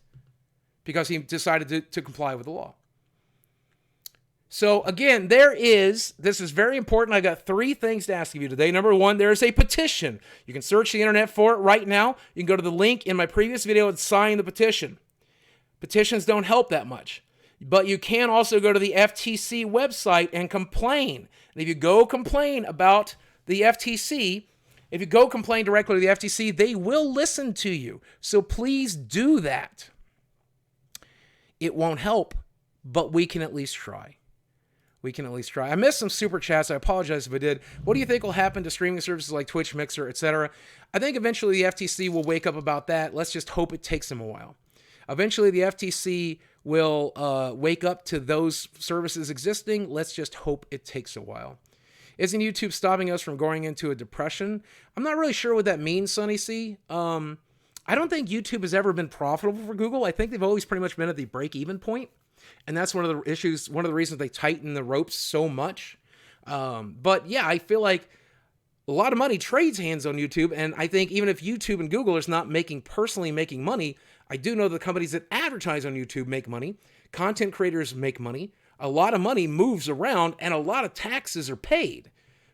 because he decided to comply with the law. So again, this is very important. I got 3 things to ask of you today. Number 1, there's a petition. You can search the internet for it right now. You can go to the link in my previous video and sign the petition. Petitions don't help that much. But you can also go to the FTC website and complain. And if you go complain about the FTC, if you go complain directly to the FTC, they will listen to you. So please do that. It won't help, but we can at least try. We can at least try. I missed some super chats. I apologize if I did. What do you think will happen to streaming services like Twitch, Mixer, etc.? I think eventually the FTC will wake up about that. Let's just hope it takes them a while. Eventually the FTC will wake up to those services existing. Let's just hope it takes a while. Isn't YouTube stopping us from going into a depression? I'm not really sure what that means, Sonny C. I don't think YouTube has ever been profitable for Google. I think they've always pretty much been at the break-even point. And that's one of the issues, one of the reasons they tighten the ropes so much. But yeah, I feel like a lot of money trades hands on YouTube. And I think even if YouTube and Google is not personally making money, I do know the companies that advertise on YouTube make money. Content creators make money. A lot of money moves around and a lot of taxes are paid.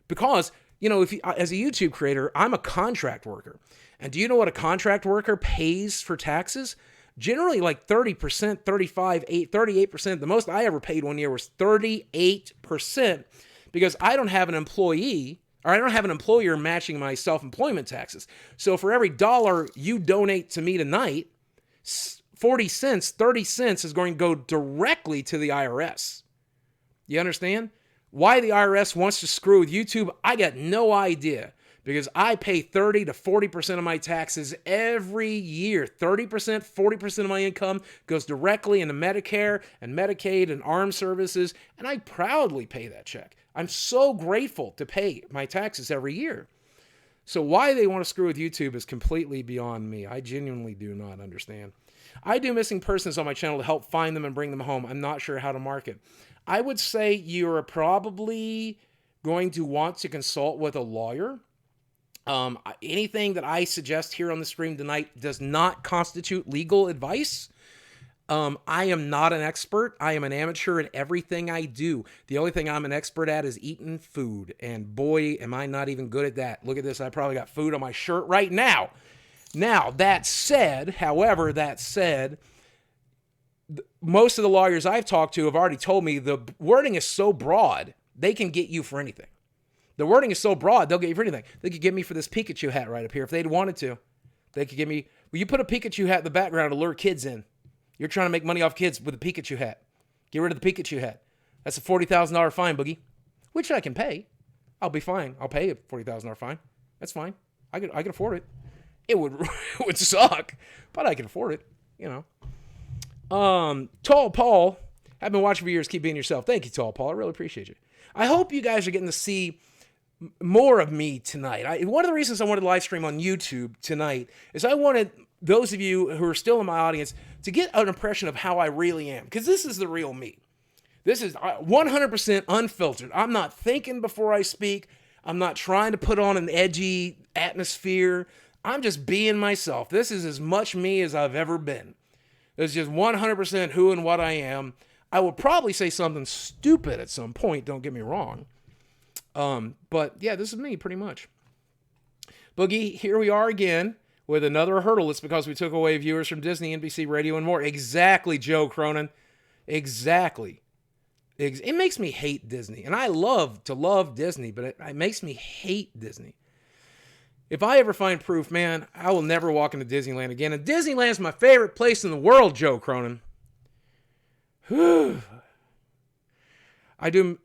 Because, as a YouTube creator, I'm a contract worker. And do you know what a contract worker pays for taxes? Generally like 30%, 35%, 38%. The most I ever paid one year was 38% because I don't have an employee or I don't have an employer matching my self-employment taxes. So for every $1 you donate to me tonight, 40 cents, 30 cents is going to go directly to the IRS. You understand? Why the IRS wants to screw with YouTube, I got no idea. Because I pay 30 to 40% of my taxes every year. 30%, 40% of my income goes directly into Medicare and Medicaid and armed services, and I proudly pay that check. I'm so grateful to pay my taxes every year. So why they want to screw with YouTube is completely beyond me. I genuinely do not understand. I do missing persons on my channel to help find them and bring them home. I'm not sure how to market. I would say you're probably going to want to consult with a lawyer. Anything that I suggest here on the stream tonight does not constitute legal advice. I am not an expert. I am an amateur in everything I do. The only thing I'm an expert at is eating food. And boy, am I not even good at that. Look at this. I probably got food on my shirt right now. Now, that said, most of the lawyers I've talked to have already told me the wording is so broad, they can get you for anything. The wording is so broad, they'll get you for anything. They could get me for this Pikachu hat right up here if they'd wanted to. They could get me, well, you put a Pikachu hat in the background to lure kids in. You're trying to make money off kids with a Pikachu hat. Get rid of the Pikachu hat. That's a $40,000 fine, Boogie, which I can pay. I'll be fine. I'll pay a $40,000 fine. That's fine. I can afford it. It would suck, but I can afford it, Tall Paul I've been watching for years. Keep being yourself. Thank you, Tall Paul. I really appreciate you. I hope you guys are getting to see more of me tonight. One of the reasons I wanted to live stream on YouTube tonight is I wanted those of you who are still in my audience to get an impression of how I really am, because this is the real me. This is 100% unfiltered. I'm not thinking before I speak. I'm not trying to put on an edgy atmosphere. I'm just being myself. This is as much me as I've ever been. It's just 100% who and what I am. I will probably say something stupid at some point, don't get me wrong. But yeah, this is me pretty much. Boogie, here we are again with another hurdle. It's because we took away viewers from Disney, NBC, radio, and more. Exactly, Joe Cronin. Exactly. It makes me hate Disney. And I love to love Disney, but it makes me hate Disney. If I ever find proof, man, I will never walk into Disneyland again. And Disneyland's my favorite place in the world, Joe Cronin. Whew. I do.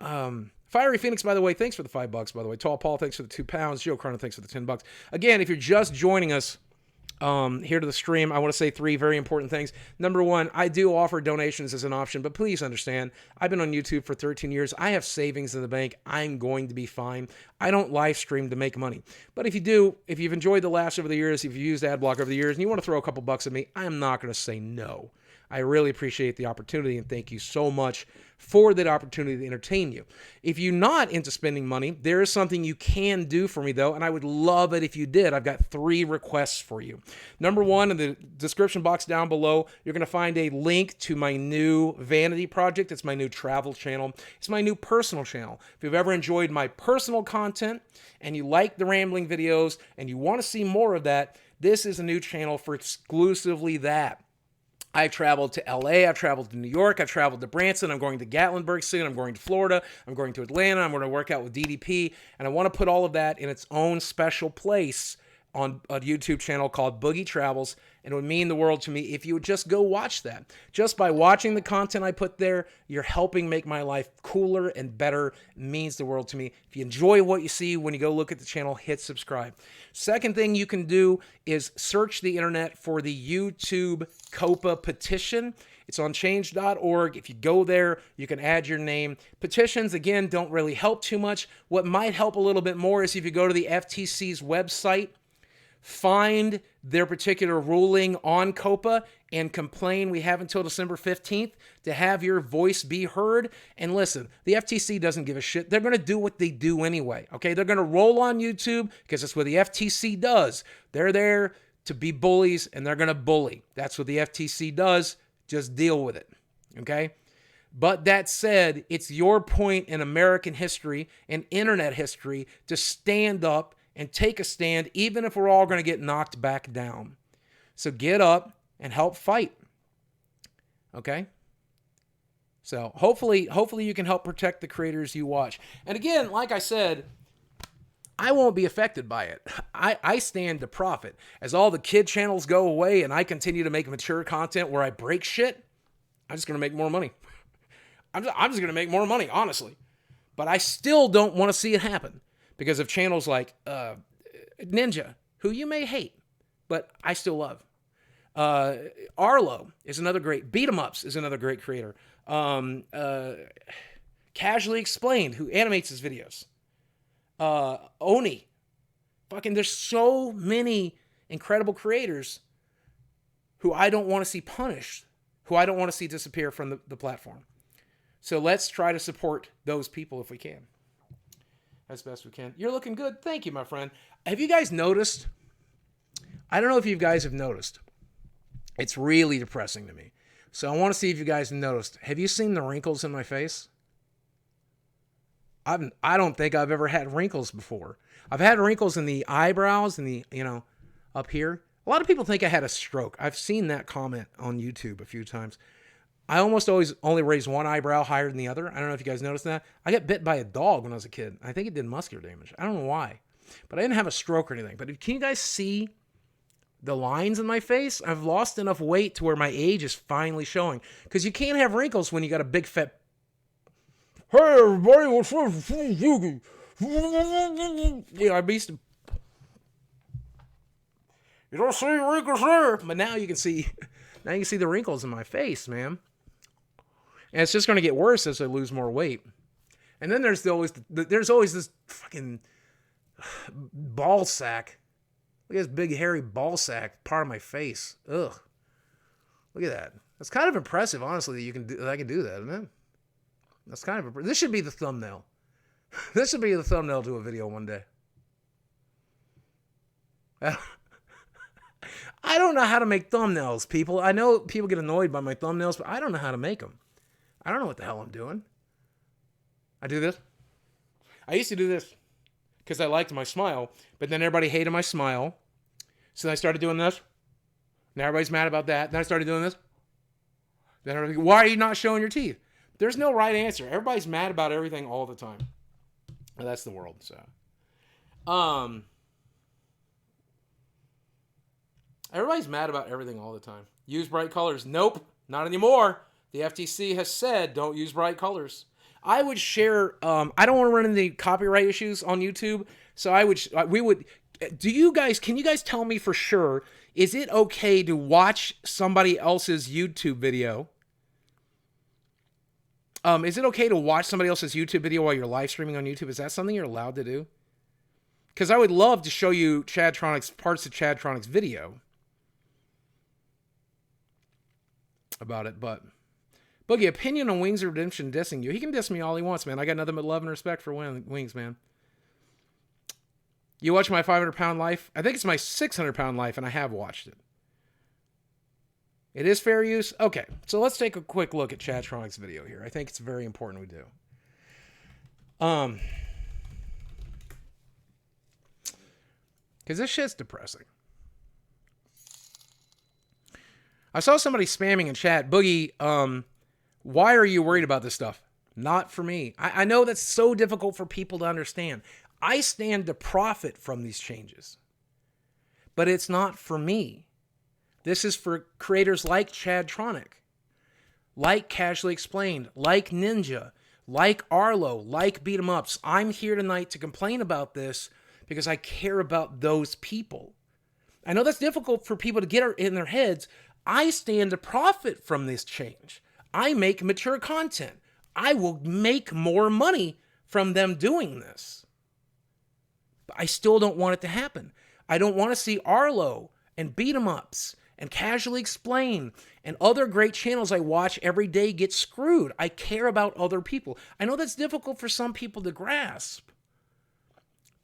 Fiery Phoenix, by the way, thanks for the $5, by the way. Tall Paul, thanks for the £2. Joe Cronin, thanks for the $10. Again, if you're just joining us here to the stream, I want to say 3 very important things. Number 1, I do offer donations as an option, but please understand, I've been on YouTube for 13 years. I have savings in the bank. I'm going to be fine. I don't live stream to make money. But if you do, if you've enjoyed the laughs over the years, if you've used AdBlock over the years, and you want to throw a couple bucks at me, I'm not going to say no. I really appreciate the opportunity, and thank you so much for that opportunity to entertain you. If you're not into spending money, there is something you can do for me, though, and I would love it if you did. I've got 3 requests for you. Number 1, in the description box down below, you're going to find a link to my new vanity project. It's my new travel channel. It's my new personal channel. If you've ever enjoyed my personal content and you like the rambling videos and you want to see more of that, this is a new channel for exclusively that. I've traveled to LA, I've traveled to New York, I've traveled to Branson, I'm going to Gatlinburg soon, I'm going to Florida, I'm going to Atlanta, I'm going to work out with DDP, and I want to put all of that in its own special place on a YouTube channel called Boogie Travels, and it would mean the world to me if you would just go watch that. Just by watching the content I put there, you're helping make my life cooler and better. It means the world to me. If you enjoy what you see when you go look at the channel, hit subscribe. Second thing you can do is search the internet for the YouTube Copa petition. It's on change.org. If you go there, you can add your name. Petitions, again, don't really help too much. What might help a little bit more is if you go to the FTC's website, find their particular ruling on Copa and complain. We have until December 15th to have your voice be heard. And listen, the FTC doesn't give a shit. They're going to do what they do anyway, okay? They're going to roll on YouTube because that's what the FTC does. They're there to be bullies, and they're going to bully. That's what the FTC does. Just deal with it, okay? But that said, it's your point in American history and internet history to stand up and take a stand, even if we're all going to get knocked back down. So get up and help fight. Okay? So hopefully you can help protect the creators you watch. And again, like I said, I won't be affected by it. I stand to profit. As all the kid channels go away and I continue to make mature content where I break shit, I'm just going to make more money. I'm just going to make more money, honestly. But I still don't want to see it happen. Because of channels like Ninja, who you may hate, but I still love. Arlo is another great. Beat 'em Ups is another great creator. Casually Explained, who animates his videos. Oni. Fucking, there's so many incredible creators who I don't want to see punished, who I don't want to see disappear from the platform. So let's try to support those people if we can. As best we can. You're looking good. Thank you, my friend. Have you guys noticed? I don't know if you guys have noticed. It's really depressing to me. So I want to see if you guys have noticed. Have you seen the wrinkles in my face? I don't think I've ever had wrinkles before. I've had wrinkles in the eyebrows and the, up here. A lot of people think I had a stroke. I've seen that comment on YouTube a few times. I almost always only raise one eyebrow higher than the other. I don't know if you guys noticed that. I got bit by a dog when I was a kid. I think it did muscular damage. I don't know why. But I didn't have a stroke or anything. But can you guys see the lines in my face? I've lost enough weight to where my age is finally showing. Because you can't have wrinkles when you got a big fat... Hey, everybody, what's up? You know, I used to... You don't see wrinkles there. But now you can see... Now you can see the wrinkles in my face, man. And it's just going to get worse as I lose more weight. And then there's always this fucking ball sack. Look at this big hairy ball sack part of my face. Ugh. Look at that. That's kind of impressive, honestly, that I can do that, isn't it? That's kind of this should be the thumbnail. This should be the thumbnail to a video one day. I don't know how to make thumbnails, people. I know people get annoyed by my thumbnails, but I don't know how to make them. I don't know what the hell I'm doing. I do this. I used to do this because I liked my smile, but then everybody hated my smile. So then I started doing this. Now everybody's mad about that. Then I started doing this. Then everybody, why are you not showing your teeth? There's no right answer. Everybody's mad about everything all the time. Well, that's the world, so. Everybody's mad about everything all the time. Use bright colors. Nope, not anymore. The FTC has said don't use bright colors. I would share, I don't want to run into copyright issues on YouTube, so can you guys tell me for sure, is it okay to watch somebody else's YouTube video? Is it okay to watch somebody else's YouTube video while you're live streaming on YouTube? Is that something you're allowed to do? Because I would love to show you parts of Chadtronic's video about it, but Boogie, opinion on Wings of Redemption dissing you. He can diss me all he wants, man. I got nothing but love and respect for Wings, man. You watch my 500-pound life? I think it's my 600-pound life, and I have watched it. It is fair use? Okay, so let's take a quick look at Chadtronic's video here. I think it's very important we do. Because this shit's depressing. I saw somebody spamming in chat, Boogie, why are you worried about this stuff? Not for me. I know that's so difficult for people to understand. I stand to profit from these changes. But it's not for me. This is for creators like Chadtronic, like Casually Explained, like Ninja, like Arlo, like Beat 'em Ups. I'm here tonight to complain about this because I care about those people. I know that's difficult for people to get in their heads. I stand to profit from this change. I make mature content. I will make more money from them doing this. But I still don't want it to happen. I don't want to see Arlo and Beat 'em Ups and Casually Explained and other great channels I watch every day get screwed. I care about other people. I know that's difficult for some people to grasp.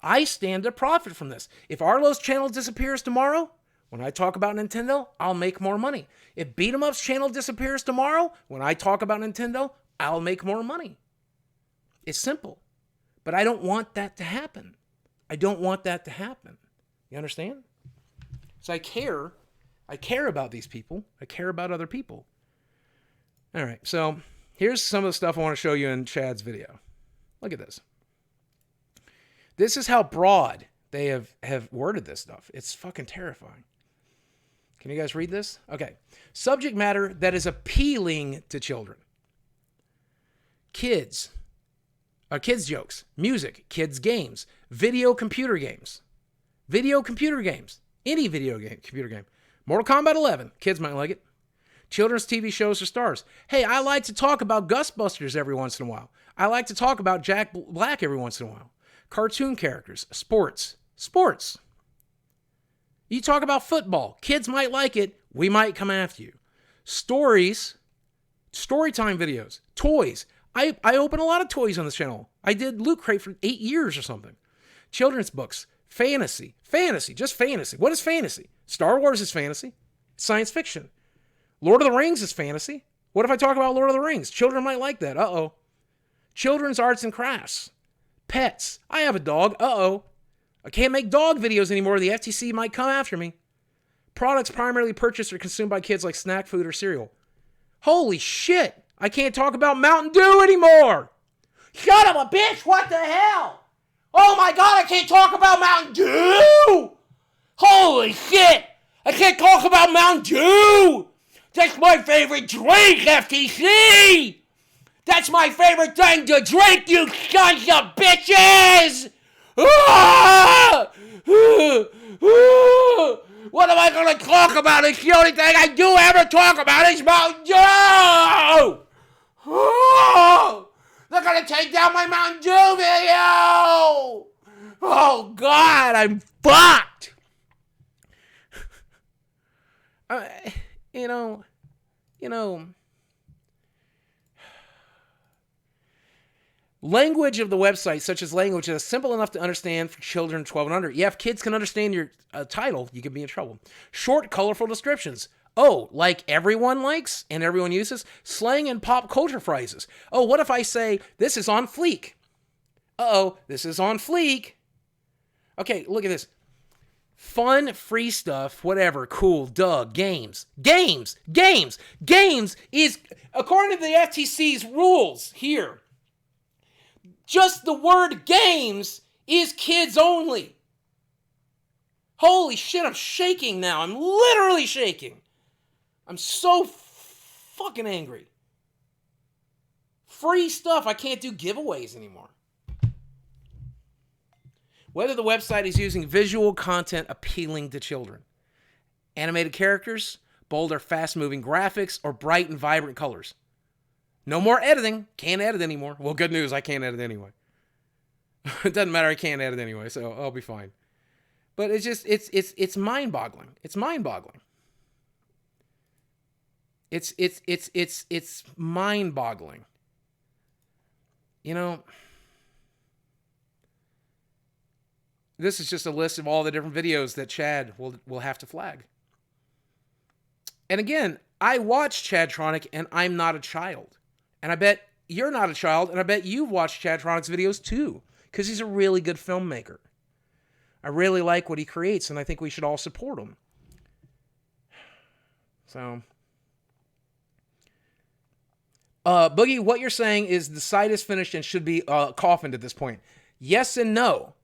I stand to profit from this. If Arlo's channel disappears tomorrow, when I talk about Nintendo, I'll make more money. If Beat 'em Up's channel disappears tomorrow, when I talk about Nintendo, I'll make more money. It's simple. But I don't want that to happen. I don't want that to happen. You understand? So I care. I care about these people. I care about other people. All right, so here's some of the stuff I want to show you in Chad's video. Look at this. This is how broad they have worded this stuff. It's fucking terrifying. Can you guys read this? Okay. Subject matter that is appealing to children. Kids jokes, music, kids games, computer games, any computer game. Mortal Kombat 11, kids might like it. Children's TV shows or stars. Hey, I like to talk about Ghostbusters every once in a while. I like to talk about Jack Black every once in a while. Cartoon characters, sports. You talk about football. Kids might like it. We might come after you. Stories, storytime videos, toys. I open a lot of toys on this channel. I did Loot Crate for 8 years or something. Children's books, fantasy, just fantasy. What is fantasy? Star Wars is fantasy. Science fiction. Lord of the Rings is fantasy. What if I talk about Lord of the Rings? Children might like that. Uh-oh. Children's arts and crafts. Pets. I have a dog. Uh-oh. I can't make dog videos anymore. The FTC might come after me. Products primarily purchased or consumed by kids like snack food or cereal. Holy shit. I can't talk about Mountain Dew anymore. Shut up, a bitch. What the hell? Oh my God, I can't talk about Mountain Dew. Holy shit. I can't talk about Mountain Dew. That's my favorite drink, FTC. That's my favorite thing to drink, you sons of bitches. Ah! What am I going to talk about? It's the only thing I do ever talk about is Mountain Dew. Oh, they're gonna take down my Mountain Dew video. Oh God, I'm fucked. You know. Language of the website, such as language that is simple enough to understand for children 12 and under. Yeah, if kids can understand your title, you could be in trouble. Short, colorful descriptions. Oh, like everyone likes and everyone uses. Slang and pop culture phrases. Oh, what if I say, this is on fleek? Uh-oh, this is on fleek. Okay, look at this. Fun, free stuff, whatever, cool, duh, games. Games is, according to the FTC's rules here, just the word games is kids only. Holy shit, I'm shaking now. I'm literally shaking. I'm so fucking angry. Free stuff, I can't do giveaways anymore. Whether the website is using visual content appealing to children. Animated characters, bold or fast-moving graphics, or bright and vibrant colors. No more editing. Can't edit anymore. Well, good news, I can't edit anyway. It doesn't matter, I can't edit anyway, so I'll be fine. But it's just, it's mind-boggling. It's mind-boggling. It's mind-boggling. You know, this is just a list of all the different videos that Chad will have to flag. And again, I watch Chadtronic, and I'm not a child. And I bet you're not a child, and I bet you've watched Chadtronic's videos too, because he's a really good filmmaker. I really like what he creates, and I think we should all support him. So, Boogie, what you're saying is the site is finished and should be coffined at this point. Yes and no,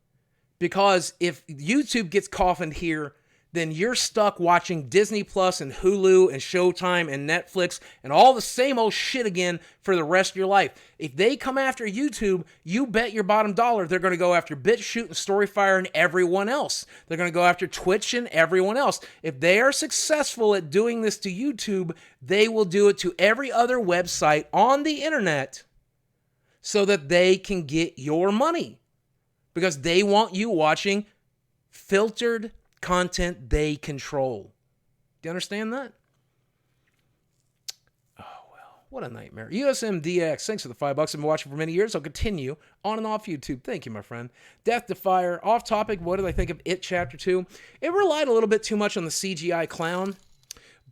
because if YouTube gets coffined here, then you're stuck watching Disney Plus and Hulu and Showtime and Netflix and all the same old shit again for the rest of your life. If they come after YouTube, you bet your bottom dollar they're going to go after BitChute and Storyfire and everyone else. They're going to go after Twitch and everyone else. If they are successful at doing this to YouTube, they will do it to every other website on the internet so that they can get your money. Because they want you watching filtered content they control. Do you understand that? Oh, well, what a nightmare. USMDX, thanks for the $5. I've been watching for many years. I'll continue on and off YouTube. Thank you, my friend. Death Defier, off topic. What did I think of It Chapter 2? It relied a little bit too much on the CGI clown,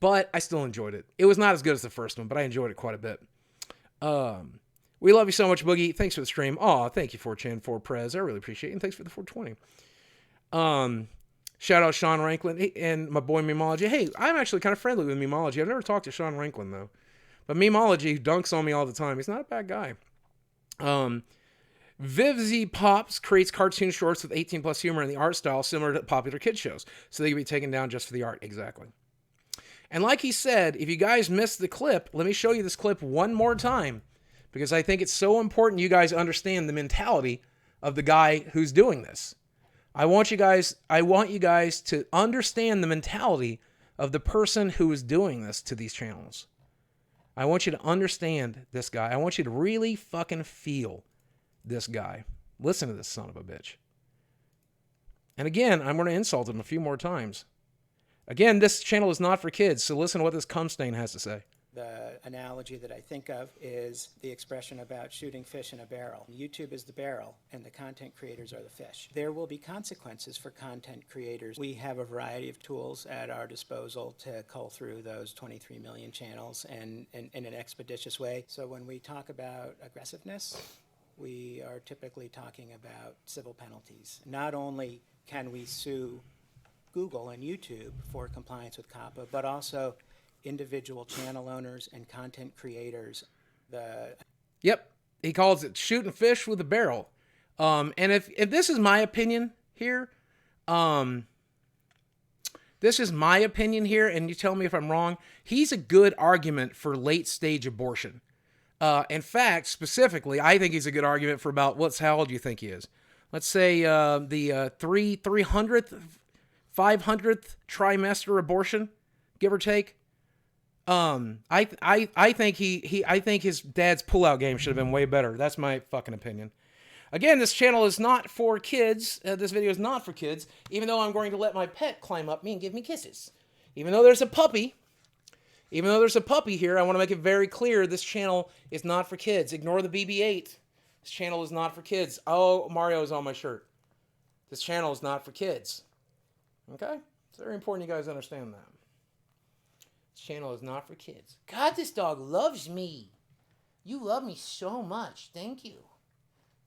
but I still enjoyed it. It was not as good as the first one, but I enjoyed it quite a bit. We love you so much, Boogie. Thanks for the stream. Aw, thank you, 4chan, 4Prez. I really appreciate it. And thanks for the 420. Shout out Sean Ranklin and my boy Memology. Hey, I'm actually kind of friendly with Memology. I've never talked to Sean Ranklin, though. But Memology dunks on me all the time. He's not a bad guy. Vivzy Pops creates cartoon shorts with 18-plus humor in the art style similar to popular kids shows. So they can be taken down just for the art. Exactly. And like he said, if you guys missed the clip, let me show you this clip one more time. Because I think it's so important you guys understand the mentality of the guy who's doing this. I want you guys to understand the mentality of the person who is doing this to these channels. I want you to understand this guy. I want you to really fucking feel this guy. Listen to this son of a bitch. And again, I'm going to insult him a few more times. Again, this channel is not for kids, so listen to what this cumstain has to say. The analogy that I think of is the expression about shooting fish in a barrel. YouTube is the barrel, and the content creators are the fish. There will be consequences for content creators. We have a variety of tools at our disposal to cull through those 23 million channels and in an expeditious way. So when we talk about aggressiveness, we are typically talking about civil penalties. Not only can we sue Google and YouTube for compliance with Copa, but also individual channel owners and content creators. Yep, he calls it shooting fish with a barrel. And if this is my opinion here, and you tell me if I'm wrong, he's a good argument for late stage abortion. In fact, specifically, I think he's a good argument for about how old do you think he is? Let's say the 300th, 500th trimester abortion, give or take. I think I think his dad's pullout game should have been way better. That's my fucking opinion. Again, this channel is not for kids. This video is not for kids, even though I'm going to let my pet climb up me and give me kisses. Even though there's a puppy here, I want to make it very clear this channel is not for kids. Ignore the BB-8. This channel is not for kids. Oh, Mario is on my shirt. This channel is not for kids. Okay? It's very important you guys understand that. This channel is not for kids. God, this dog loves me. You love me so much. Thank you.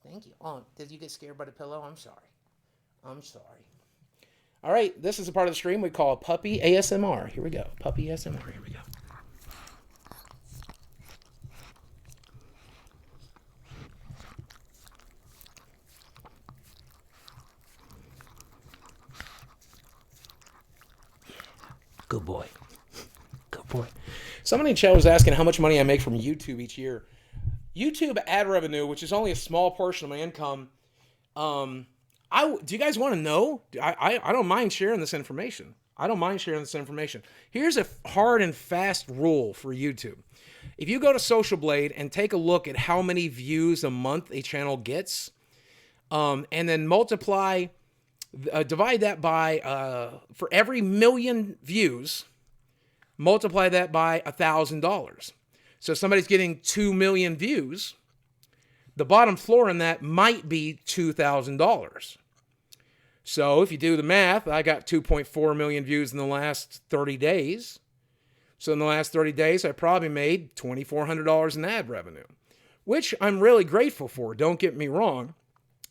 Thank you. Oh, did you get scared by the pillow? I'm sorry. I'm sorry. All right, this is a part of the stream we call Puppy ASMR. Here we go. Puppy ASMR. Here we go. Good boy. Good boy. Somebody in chat was asking how much money I make from YouTube each year. YouTube ad revenue, which is only a small portion of my income. Do you guys want to know? I don't mind sharing this information. Here's a hard and fast rule for YouTube. If you go to Social Blade and take a look at how many views a month a channel gets, and then divide that by, for every 1,000,000 views, multiply that by $1,000. So if somebody's getting 2 million views, the bottom floor in that might be $2,000. So if you do the math, I got 2.4 million views in the last 30 days. So in the last 30 days, I probably made $2,400 in ad revenue, which I'm really grateful for. Don't get me wrong,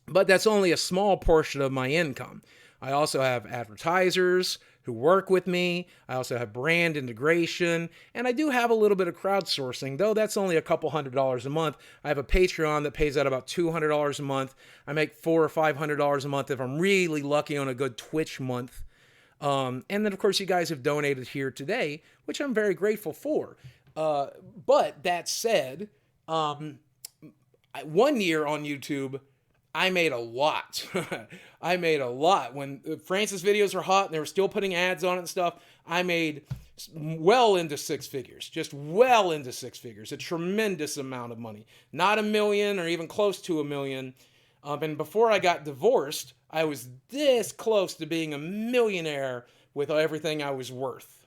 but that's only a small portion of my income. I also have advertisers who work with me. I also have brand integration, and I do have a little bit of crowdsourcing, though that's only a couple $100s a month. I have a Patreon that pays out about $200 a month. I make $400 or $500 a month if I'm really lucky on a good Twitch month. And then, of course, you guys have donated here today, which I'm very grateful for. But that said, 1 year on YouTube, I made a lot. I made a lot. When Francis videos were hot and they were still putting ads on it and stuff, I made well into six figures. Just well into six figures. A tremendous amount of money. Not 1 million or even close to 1 million. And before I got divorced, I was this close to being a millionaire with everything I was worth.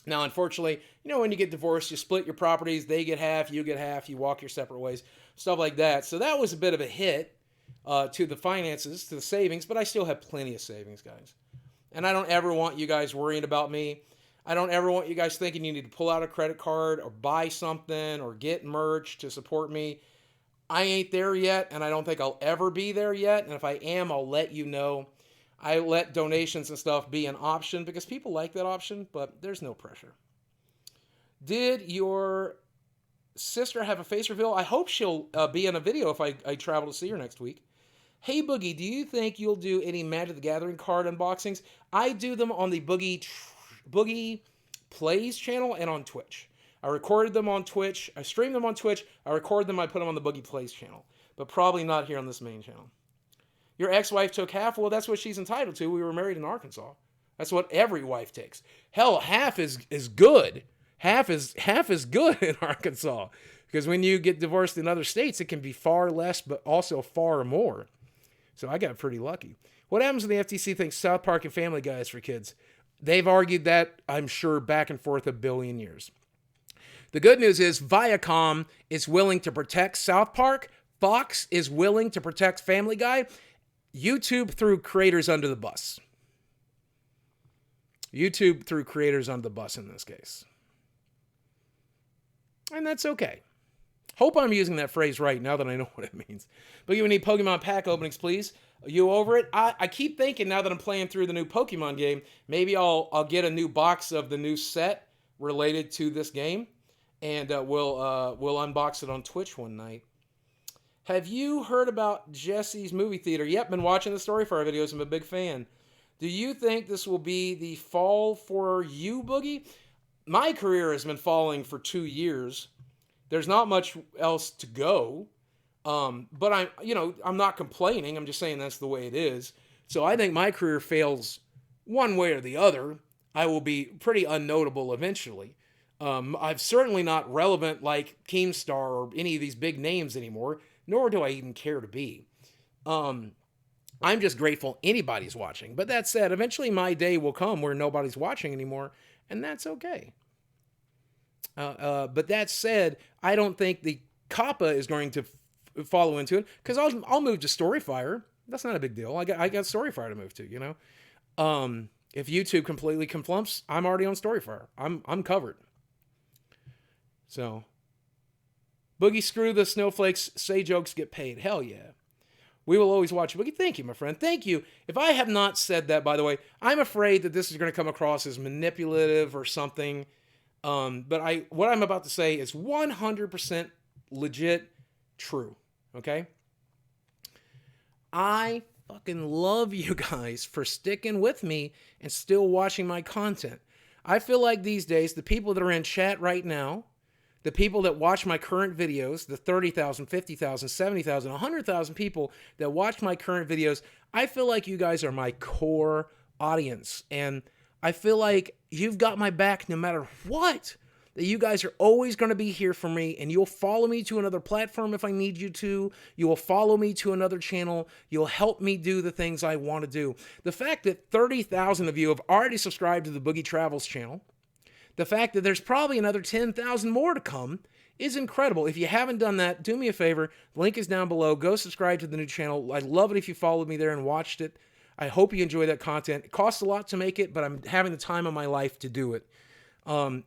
Now, unfortunately, when you get divorced, you split your properties. They get half, you get half, you walk your separate ways, stuff like that. So that was a bit of a hit. To the finances, to the savings, but I still have plenty of savings, guys. And I don't ever want you guys worrying about me. I don't ever want you guys thinking you need to pull out a credit card or buy something or get merch to support me. I ain't there yet, and I don't think I'll ever be there yet. And if I am, I'll let you know. I let donations and stuff be an option because people like that option, but there's no pressure. Did your sister have a face reveal? I hope she'll be in a video if I travel to see her next week. Hey, Boogie, do you think you'll do any Magic the Gathering card unboxings? I do them on the Boogie Plays channel and on Twitch. I recorded them on Twitch. I streamed them on Twitch. I record them. I put them on the Boogie Plays channel. But probably not here on this main channel. Your ex-wife took half. Well, that's what she's entitled to. We were married in Arkansas. That's what every wife takes. Hell, half is good. Half is good in Arkansas. Because when you get divorced in other states, it can be far less, but also far more. So I got pretty lucky. What happens when the FTC thinks South Park and Family Guy is for kids? They've argued that, I'm sure, back and forth 1 billion years. The good news is Viacom is willing to protect South Park. Fox is willing to protect Family Guy. YouTube threw creators under the bus. YouTube threw creators under the bus in this case. And that's okay. Hope I'm using that phrase right now that I know what it means. But you need Pokemon pack openings, please. Are you over it? I keep thinking now that I'm playing through the new Pokemon game, maybe I'll get a new box of the new set related to this game, and we'll unbox it on Twitch one night. Have you heard about Jesse's movie theater? Yep, been watching the story for our videos. I'm a big fan. Do you think this will be the fall for you, Boogie? My career has been falling for 2 years. There's not much else to go. But I'm not complaining. I'm just saying that's the way it is. So I think my career fails one way or the other. I will be pretty unnotable eventually. I'm certainly not relevant like Keemstar or any of these big names anymore, nor do I even care to be. I'm just grateful anybody's watching. But that said, eventually my day will come where nobody's watching anymore, and that's okay. But that said, I don't think the Copa is going to follow into it, because I'll move to Storyfire. That's not a big deal. I got Storyfire to move to, you know. If YouTube completely conflumps, I'm already on Storyfire. I'm covered. So, Boogie, screw the snowflakes. Say jokes, get paid. Hell yeah. We will always watch Boogie. Thank you, my friend. Thank you. If I have not said that, by the way, I'm afraid that this is going to come across as manipulative or something. But what I'm about to say is 100% legit true. Okay? I fucking love you guys for sticking with me and still watching my content. I feel like these days, the people that are in chat right now, the people that watch my current videos, the 30,000, 50,000, 70,000, 100,000 people that watch my current videos, I feel like you guys are my core audience. And I feel like you've got my back no matter what. That you guys are always going to be here for me, and you'll follow me to another platform if I need you to. You will follow me to another channel. You'll help me do the things I want to do. The fact that 30,000 of you have already subscribed to the Boogie Travels channel, the fact that there's probably another 10,000 more to come is incredible. If you haven't done that, do me a favor. The link is down below. Go subscribe to the new channel. I'd love it if you followed me there and watched it. I hope you enjoy that content. It costs a lot to make it, but I'm having the time of my life to do it. And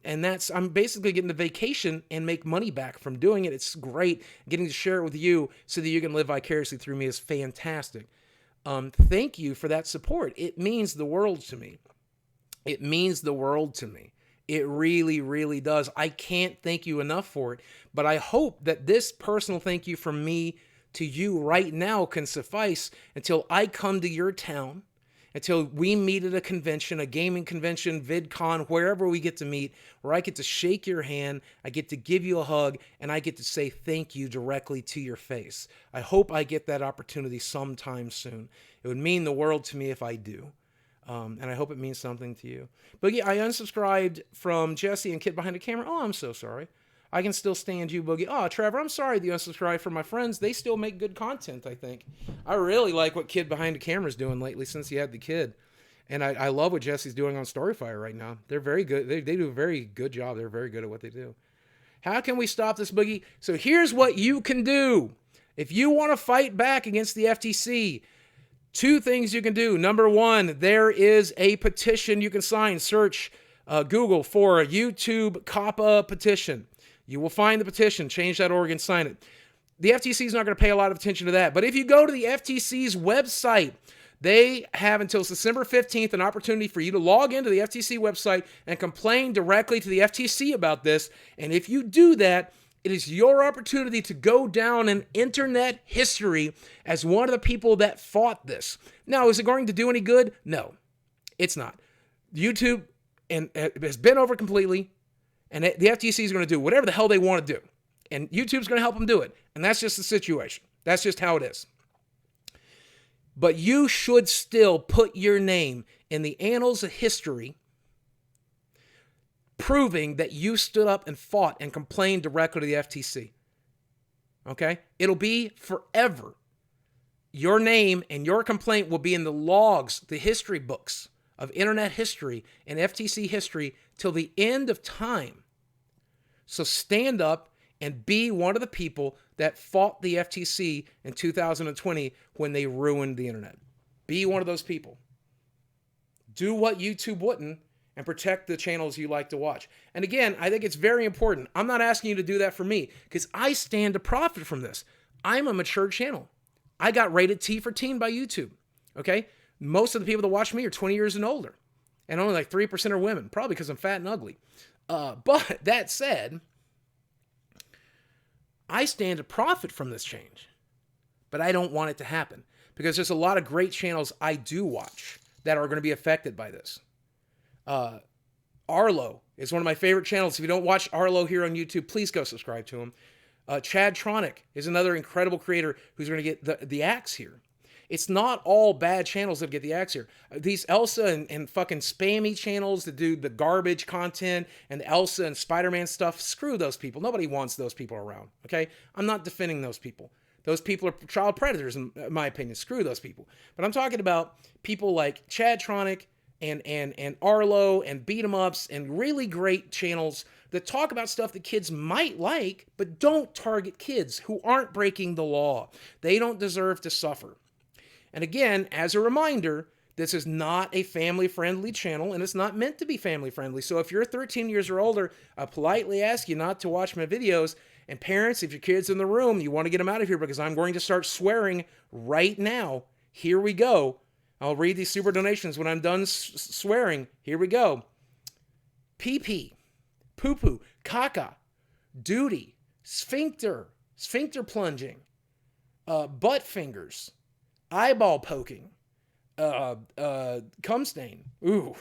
I'm basically getting a vacation and make money back from doing it. It's great. Getting to share it with you so that you can live vicariously through me is fantastic. Thank you for that support. It means the world to me. It means the world to me. It really, really does. I can't thank you enough for it, but I hope that this personal thank you from me to you right now can suffice until I come to your town, until we meet at a convention, a gaming convention, VidCon, wherever we get to meet, where I get to shake your hand, I get to give you a hug, and I get to say thank you directly to your face. I hope I get that opportunity sometime soon. It would mean the world to me if I do. And I hope it means something to you. Boogie, I unsubscribed from Jesse and Kid Behind the Camera. Oh, I'm so sorry. I can still stand you, Boogie. Oh, Trevor, I'm sorry that you unsubscribed from my friends. They still make good content, I think. I really like what Kid Behind the Camera's doing lately since he had the kid. And I love what Jesse's doing on Storyfire right now. They're very good. They do a very good job. They're very good at what they do. How can we stop this, Boogie? So here's what you can do. If you want to fight back against the FTC, two things you can do. Number one, there is a petition you can sign. Search Google for a YouTube Copa petition. You will find the petition, change.org, and sign it. The FTC is not going to pay a lot of attention to that. But if you go to the FTC's website, they have until December 15th an opportunity for you to log into the FTC website and complain directly to the FTC about this. And if you do that, it is your opportunity to go down in internet history as one of the people that fought this. Now, is it going to do any good? No, it's not. YouTube has been over completely. And the FTC is going to do whatever the hell they want to do. And YouTube's going to help them do it. And that's just the situation. That's just how it is. But you should still put your name in the annals of history, proving that you stood up and fought and complained directly to the FTC. Okay? It'll be forever. Your name and your complaint will be in the logs, the history books of internet history and FTC history till the end of time. So stand up and be one of the people that fought the FTC in 2020 when they ruined the internet. Be one of those people. Do what YouTube wouldn't and protect the channels you like to watch. And again, I think it's very important. I'm not asking you to do that for me because I stand to profit from this. I'm a mature channel. I got rated T for teen by YouTube. Okay? Most of the people that watch me are 20 years and older. And only like 3% are women, probably because I'm fat and ugly. But that said, I stand to profit from this change. But I don't want it to happen because there's a lot of great channels I do watch that are going to be affected by this. Arlo is one of my favorite channels. If you don't watch Arlo here on YouTube, please go subscribe to him. Chad Tronic is another incredible creator who's going to get the axe here. It's not all bad channels that get the axe here. These Elsa and fucking spammy channels that do the garbage content and the Elsa and Spider-Man stuff, screw those people. Nobody wants those people around, okay? I'm not defending those people. Those people are child predators, in my opinion. Screw those people. But I'm talking about people like Chadtronic and Arlo and Beat 'em Ups and really great channels that talk about stuff that kids might like, but don't target kids who aren't breaking the law. They don't deserve to suffer. And again, as a reminder, this is not a family-friendly channel, and it's not meant to be family-friendly. So if you're 13 years or older, I politely ask you not to watch my videos. And parents, if your kid's in the room, you want to get them out of here because I'm going to start swearing right now. Here we go. I'll read these super donations when I'm done swearing. Here we go. Pee-pee, poo-poo, caca, duty, sphincter plunging, butt fingers, eyeball poking, cum stain, ooh,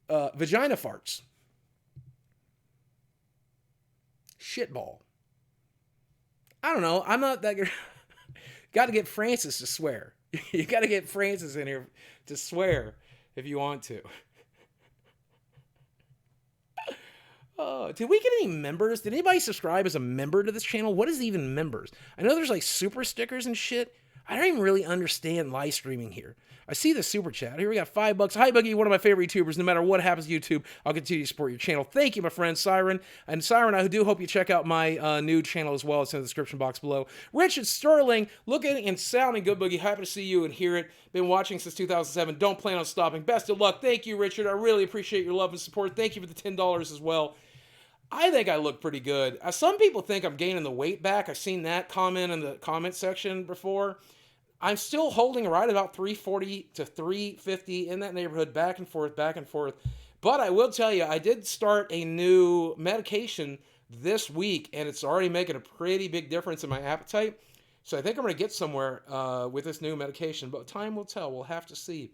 vagina farts, shitball. I don't know. I'm not that good. Got to get Francis to swear. You got to get Francis in here to swear if you want to. Did we get any members? Did anybody subscribe as a member to this channel? What is even members? I know there's like super stickers and shit. I don't even really understand live streaming here. I see the super chat. Here we got $5. Hi, Buggy, one of my favorite YouTubers. No matter what happens to YouTube, I'll continue to support your channel. Thank you, my friend, Siren. And Siren, I do hope you check out my new channel as well. It's in the description box below. Richard Sterling, looking and sounding good, Boogie. Happy to see you and hear it. Been watching since 2007. Don't plan on stopping. Best of luck. Thank you, Richard. I really appreciate your love and support. Thank you for the $10 as well. I think I look pretty good. Some people think I'm gaining the weight back. I've seen that comment in the comment section before. I'm still holding right about 340 to 350 in that neighborhood, back and forth, back and forth. But I will tell you, I did start a new medication this week, and it's already making a pretty big difference in my appetite. So I think I'm going to get somewhere with this new medication, but time will tell. We'll have to see.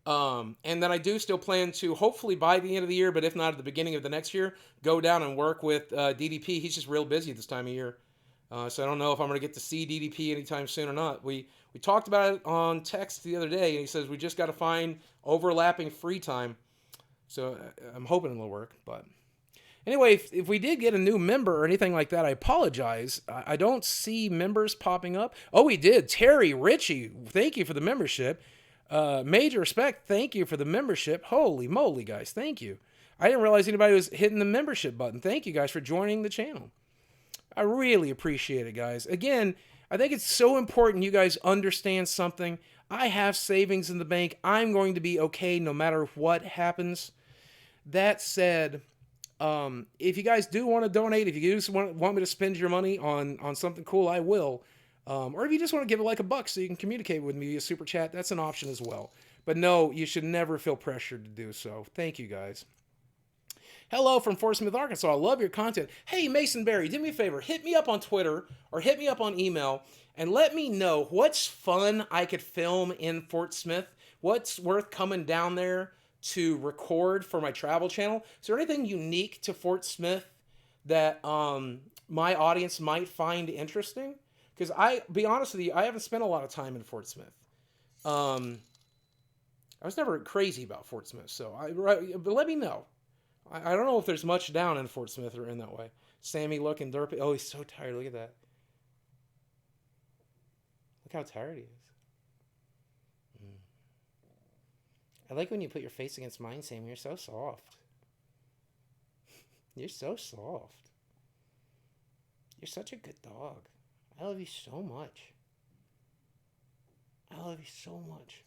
And then I do still plan to, hopefully by the end of the year, but if not at the beginning of the next year, go down and work with DDP. He's just real busy this time of year. So I don't know if I'm going to get to see DDP anytime soon or not. We talked about it on text the other day, and he says we just got to find overlapping free time. So I'm hoping it'll work. But anyway, if we did get a new member or anything like that, I apologize. I don't see members popping up. Oh, we did. Terry Ritchie, thank you for the membership. Major respect, thank you for the membership. Holy moly, guys, thank you. I didn't realize anybody was hitting the membership button. Thank you guys for joining the channel. I really appreciate it, guys. Again, I think it's so important you guys understand something. I have savings in the bank. I'm going to be okay no matter what happens. That said, if you guys do want to donate, if you just want me to spend your money on something cool, I will. Or if you just want to give it like $1 so you can communicate with me via Super Chat, that's an option as well. But no, you should never feel pressured to do so. Thank you, guys. Hello from Fort Smith, Arkansas. I love your content. Hey, Mason Berry, do me a favor. Hit me up on Twitter or hit me up on email and let me know what's fun I could film in Fort Smith. What's worth coming down there to record for my travel channel? Is there anything unique to Fort Smith that my audience might find interesting? Because be honest with you, I haven't spent a lot of time in Fort Smith. I was never crazy about Fort Smith, so but let me know. I don't know if there's much down in Fort Smith or in that way. Sammy looking derpy. Oh, he's so tired. Look at that. Look how tired he is. I like when you put your face against mine, Sammy. You're so soft. You're so soft. You're such a good dog. I love you so much. I love you so much.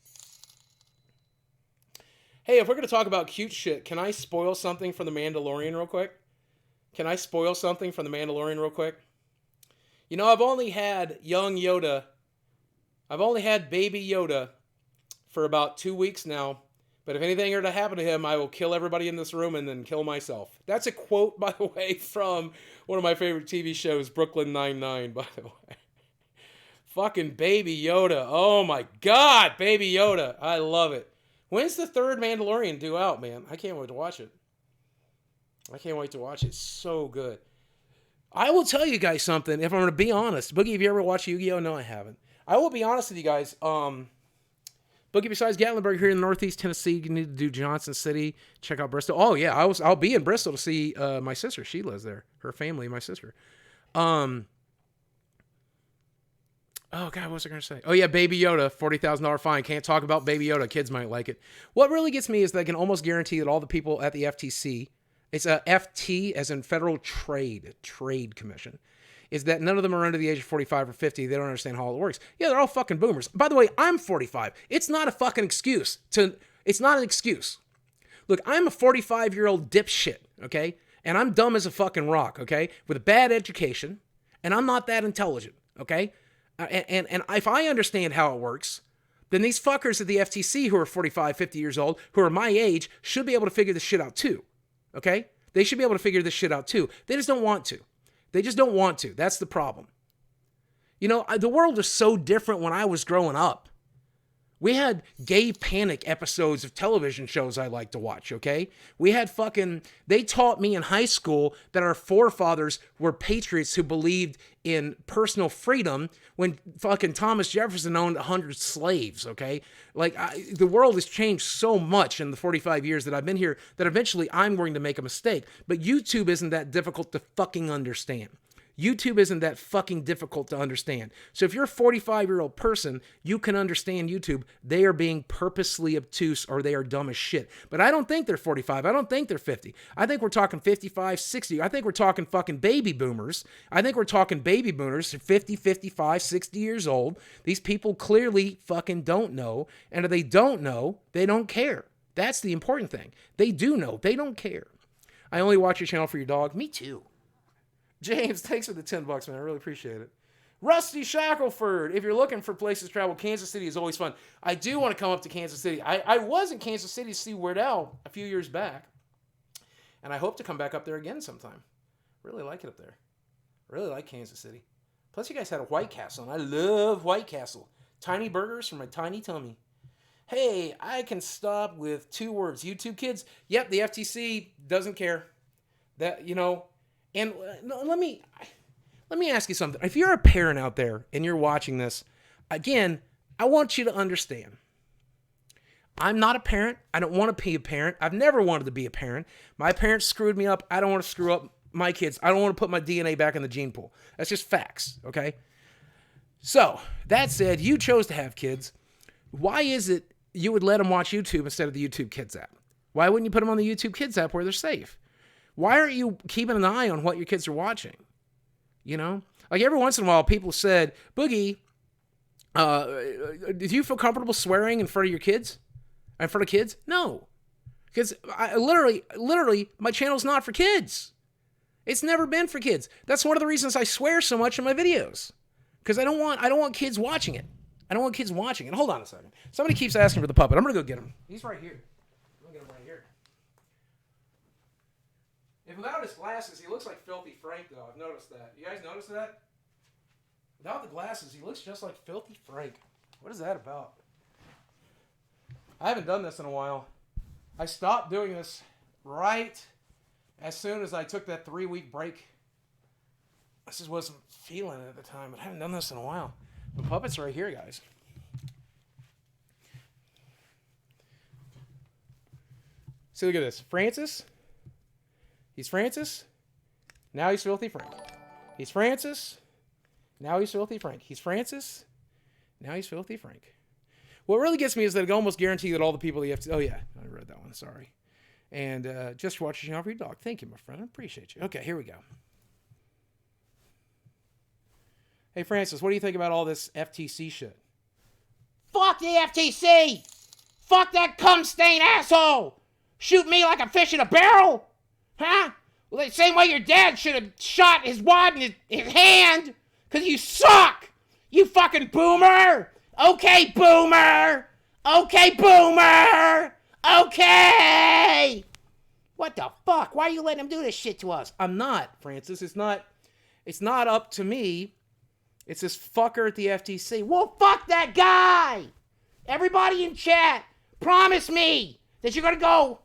Hey, if we're going to talk about cute shit, can I spoil something from The Mandalorian real quick? Can I spoil something from The Mandalorian real quick? You know, I've only had young Yoda. I've only had baby Yoda for about 2 weeks now. But if anything were to happen to him, I will kill everybody in this room and then kill myself. That's a quote, by the way, from one of my favorite TV shows, Brooklyn Nine-Nine, by the way. Fucking baby Yoda. Oh my God, baby Yoda. I love it. When's the third Mandalorian due out, man? I can't wait to watch it. I can't wait to watch it. It's so good. I will tell you guys something, if I'm going to be honest. Boogie, have you ever watched Yu-Gi-Oh? No, I haven't. I will be honest with you guys. Boogie, besides Gatlinburg here in Northeast Tennessee, you need to do Johnson City. Check out Bristol. Oh yeah, I'll be in Bristol to see my sister. She lives there. Her family, my sister. Oh, God, what was I going to say? Oh, yeah, Baby Yoda, $40,000 fine. Can't talk about Baby Yoda. Kids might like it. What really gets me is that I can almost guarantee that all the people at the FTC, it's a FT as in Federal Trade Commission, is that none of them are under the age of 45 or 50. They don't understand how it works. Yeah, they're all fucking boomers. By the way, I'm 45. It's not a fucking excuse. It's not an excuse. Look, I'm a 45-year-old dipshit, okay? And I'm dumb as a fucking rock, okay? With a bad education, and I'm not that intelligent, okay? And if I understand how it works, then these fuckers at the FTC who are 45, 50 years old, who are my age, should be able to figure this shit out too. Okay? They should be able to figure this shit out too. They just don't want to. They just don't want to. That's the problem. You know, the world was so different when I was growing up. We had gay panic episodes of television shows I like to watch, okay? They taught me in high school that our forefathers were patriots who believed in personal freedom when fucking Thomas Jefferson owned 100 slaves, okay? Like, the world has changed so much in the 45 years that I've been here that eventually I'm going to make a mistake. But YouTube isn't that difficult to fucking understand. YouTube isn't that fucking difficult to understand. So if you're a 45-year-old person, you can understand YouTube. They are being purposely obtuse or they are dumb as shit. But I don't think they're 45. I don't think they're 50. I think we're talking 55, 60. I think we're talking fucking baby boomers. I think we're talking baby boomers, 50, 55, 60 years old. These people clearly fucking don't know. And if they don't know, they don't care. That's the important thing. They do know. They don't care. I only watch your channel for your dog. Me too. James, thanks for the $10, man. I really appreciate it. Rusty Shackelford, if you're looking for places to travel, Kansas City is always fun. I do want to come up to Kansas City. I was in Kansas City to see Weird Al a few years back, and I hope to come back up there again sometime. Really like it up there. Really like Kansas City. Plus, you guys had a White Castle, and I love White Castle. Tiny burgers from my tiny tummy. Hey, I can stop with 2 words. YouTube kids. Yep, the FTC doesn't care. That, you know... And let me ask you something. If you're a parent out there and you're watching this, again, I want you to understand. I'm not a parent. I don't want to be a parent. I've never wanted to be a parent. My parents screwed me up. I don't want to screw up my kids. I don't want to put my DNA back in the gene pool. That's just facts, okay? So, that said, you chose to have kids. Why is it you would let them watch YouTube instead of the YouTube Kids app? Why wouldn't you put them on the YouTube Kids app where they're safe? Why aren't you keeping an eye on what your kids are watching? You know? Like every once in a while, people said, Boogie, do you feel comfortable swearing in front of your kids? In front of kids? No. Because I literally, my channel's not for kids. It's never been for kids. That's one of the reasons I swear so much in my videos. Because I don't want kids watching it. I don't want kids watching it. Hold on a second. Somebody keeps asking for the puppet. I'm going to go get him. He's right here. I'm going to get him right here. And without his glasses, he looks like Filthy Frank, though. I've noticed that. You guys notice that? Without the glasses, he looks just like Filthy Frank. What is that about? I haven't done this in a while. I stopped doing this right as soon as I took that 3-week break. I just wasn't feeling it at the time, but I haven't done this in a while. The puppet's right here, guys. See, look at this. Francis. He's Francis. Now he's Filthy Frank. He's Francis. Now he's Filthy Frank. He's Francis. Now he's Filthy Frank. What really gets me is that I can almost guarantee that all the people you have to... Oh, yeah. I read that one. Sorry. And just watch your channel for your dog. Thank you, my friend. I appreciate you. Okay, here we go. Hey, Francis, what do you think about all this FTC shit? Fuck the FTC! Fuck that cum-stained asshole! Shoot me like a fish in a barrel? Huh? Well, the same way your dad should have shot his wad in his hand, because you suck! You fucking boomer! Okay, boomer! Okay, boomer! Okay! What the fuck? Why are you letting him do this shit to us? I'm not, Francis. It's not up to me. It's this fucker at the FTC. Well, fuck that guy! Everybody in chat, promise me that you're gonna go,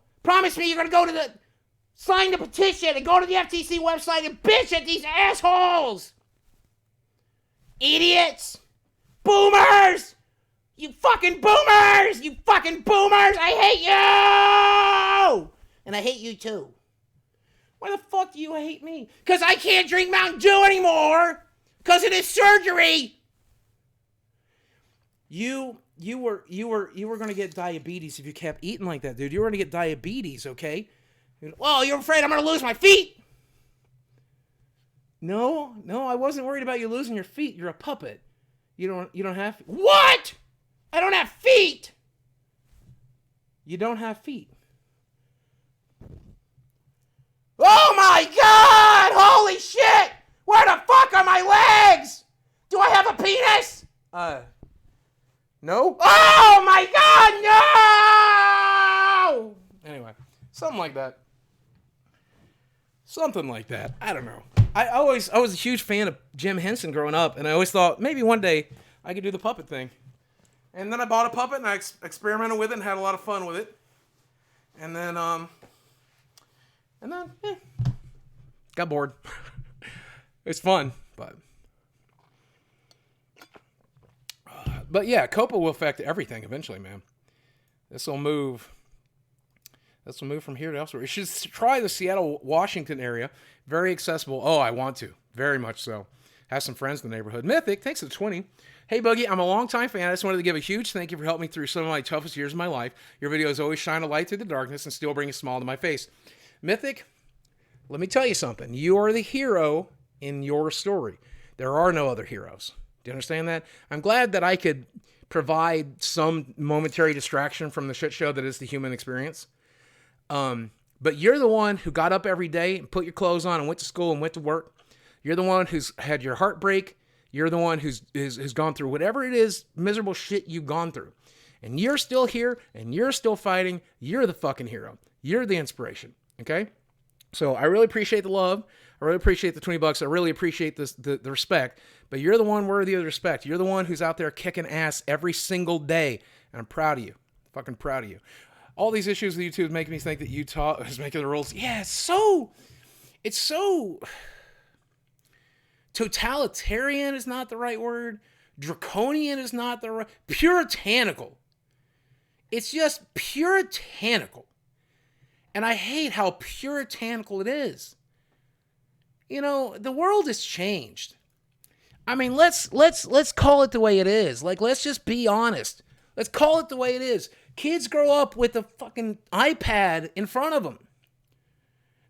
sign the petition and go to the FTC website and bitch at these assholes! Idiots! boomers! You fucking boomers! You fucking boomers! I hate you! And I hate you too. Why the fuck do you hate me? Because I can't drink Mountain Dew anymore! Because of this surgery! You were gonna get diabetes if you kept eating like that, dude. You were gonna get diabetes, okay? Oh, you're afraid I'm gonna lose my feet? No, I wasn't worried about you losing your feet. You're a puppet. You don't have... What? I don't have feet! You don't have feet. Oh my God! Holy shit! Where the fuck are my legs? Do I have a penis? No? Oh my God, no! Anyway, something like that. Something like that. I don't know. I was a huge fan of Jim Henson growing up, and I always thought maybe one day I could do the puppet thing. And then I bought a puppet, and I experimented with it and had a lot of fun with it. And then got bored. It's fun, but yeah, Copa will affect everything eventually, man. This will move from here to elsewhere. You should try the Seattle, Washington area. Very accessible. Oh, I want to. Very much so. Have some friends in the neighborhood. Mythic, thanks for the 20. Hey, Boogie, I'm a longtime fan. I just wanted to give a huge thank you for helping me through some of my toughest years of my life. Your videos always shine a light through the darkness and still bring a smile to my face. Mythic, let me tell you something. You are the hero in your story. There are no other heroes. Do you understand that? I'm glad that I could provide some momentary distraction from the shit show that is the human experience. But you're the one who got up every day and put your clothes on and went to school and went to work. You're the one who's had your heart break. You're the one who's gone through whatever it is, miserable shit you've gone through. And you're still here and you're still fighting. You're the fucking hero. You're the inspiration. Okay? So I really appreciate the love. I really appreciate the $20. I really appreciate the respect. But you're the one worthy of the respect. You're the one who's out there kicking ass every single day. And I'm proud of you. Fucking proud of you. All these issues with YouTube make me think that Utah is making the rules. Yeah, it's so totalitarian is not the right word. Draconian is not the right. Puritanical. It's just puritanical. And I hate how puritanical it is. You know, the world has changed. I mean, let's call it the way it is. Like, let's just be honest. Let's call it the way it is. Kids grow up with a fucking iPad in front of them.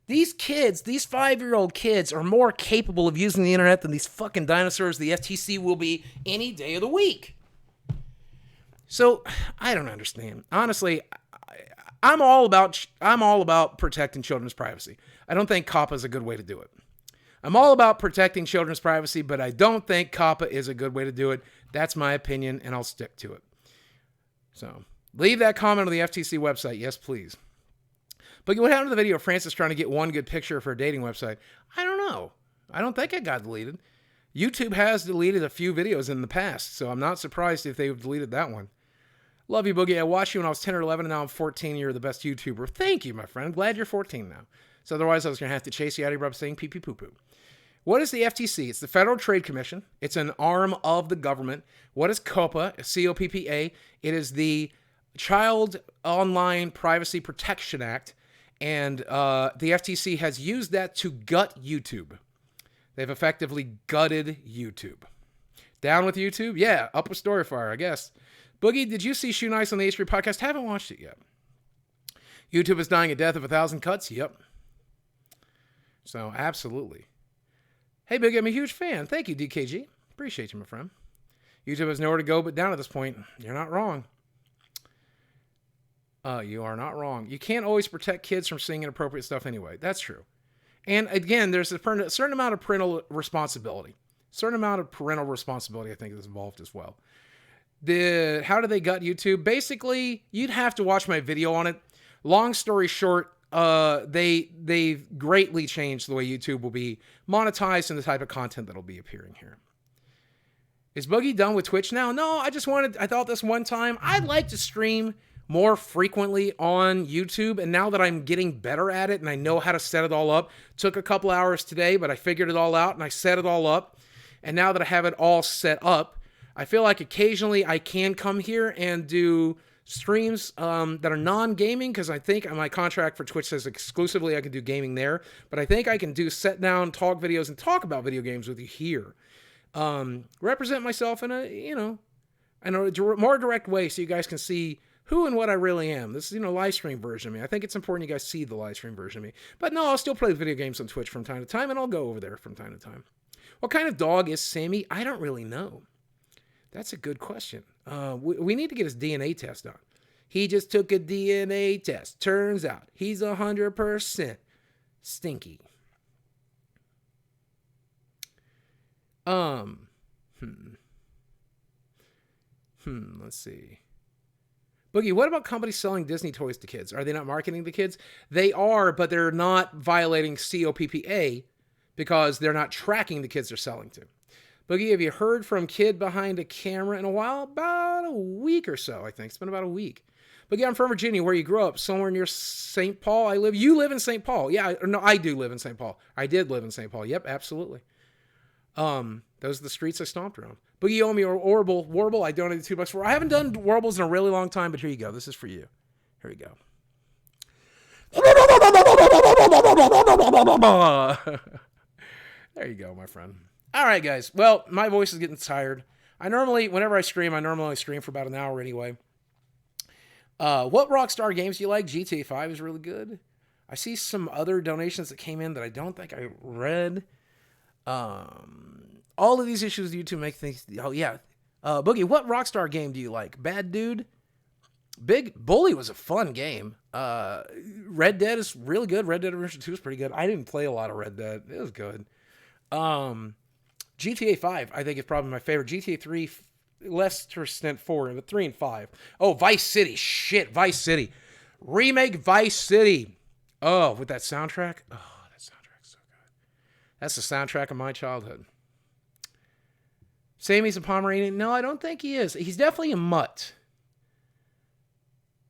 These kids, these 5-year-old kids are more capable of using the internet than these fucking dinosaurs the FTC will be any day of the week. So, I don't understand. Honestly, I'm all about protecting children's privacy. I don't think Copa is a good way to do it. I'm all about protecting children's privacy, but I don't think Copa is a good way to do it. That's my opinion, and I'll stick to it. So, leave that comment on the FTC website. Yes, please. But what happened to the video of Francis trying to get one good picture for a dating website? I don't know. I don't think it got deleted. YouTube has deleted a few videos in the past, so I'm not surprised if they've deleted that one. Love you, Boogie. I watched you when I was 10 or 11, and now I'm 14. You're the best YouTuber. Thank you, my friend. Glad you're 14 now. So otherwise, I was going to have to chase you out of your brother saying pee pee poo poo. What is the FTC? It's the Federal Trade Commission. It's an arm of the government. What is COPA? C-O-P-P-A. It is the Child Online Privacy Protection Act. And the FTC has used that to gut YouTube. They've effectively gutted YouTube. Down with YouTube? Yeah, up with Storyfire, I guess. Boogie, did you see Shoe Nice on the H3 podcast? Haven't watched it yet. YouTube is dying a death of 1,000 cuts? Yep. So, absolutely. Hey, Boogie, I'm a huge fan. Thank you, DKG. Appreciate you, my friend. YouTube has nowhere to go but down at this point. You're not wrong. You are not wrong. You can't always protect kids from seeing inappropriate stuff anyway. That's true. And again, there's a certain amount of parental responsibility. Certain amount of parental responsibility, I think, is involved as well. How do they gut YouTube? Basically, you'd have to watch my video on it. Long story short, they greatly changed the way YouTube will be monetized and the type of content that'll be appearing here. Is Boogie done with Twitch now? No, I thought this one time, I'd like to stream more frequently on YouTube, and now that I'm getting better at it and I know how to set it all up, took a couple hours today, but I figured it all out and I set it all up, and now that I have it all set up, I feel like occasionally I can come here and do streams that are non-gaming, because I think my contract for Twitch says exclusively I can do gaming there, but I think I can do sit down, talk videos, and talk about video games with you here. Represent myself in a more direct way so you guys can see who and what I really am. This is, live stream version of me. I think it's important you guys see the live stream version of me. But no, I'll still play video games on Twitch from time to time, and I'll go over there from time to time. What kind of dog is Sammy? I don't really know. That's a good question. We need to get his DNA test done. He just took a DNA test. Turns out he's 100% stinky. Let's see. Boogie, what about companies selling Disney toys to kids? Are they not marketing to kids? They are, but they're not violating COPPA because they're not tracking the kids they're selling to. Boogie, have you heard from kid behind a camera in a while? About a week or so, I think. It's been about a week. Boogie, I'm from Virginia, where you grew up, somewhere near St. Paul. You live in St. Paul. Yeah, no, I do live in St. Paul. I did live in St. Paul. Yep, absolutely. Those are the streets I stomped around. Boogie, you owe me Warble. I donated $2 for. I haven't done Warbles in a really long time, but here you go. This is for you. Here we go. There you go, my friend. All right, guys. Well, my voice is getting tired. Whenever I stream, I normally stream for about an hour anyway. What Rockstar games do you like? GTA 5 is really good. I see some other donations that came in that I don't think I read. All of these issues YouTube make things. Oh yeah, Boogie, what Rockstar game do you like? Bad Dude, Big Bully was a fun game. Red Dead is really good. Red Dead Redemption 2 is pretty good. I didn't play a lot of Red Dead. It was good. GTA 5, I think is probably my favorite. GTA 3, less to extent 4, but 3 and 5. Oh, Vice City, shit, Vice City, remake Vice City. Oh, with that soundtrack. Oh, that soundtrack's so good. That's the soundtrack of my childhood. Sammy's a Pomeranian? No, I don't think he is. He's definitely a mutt.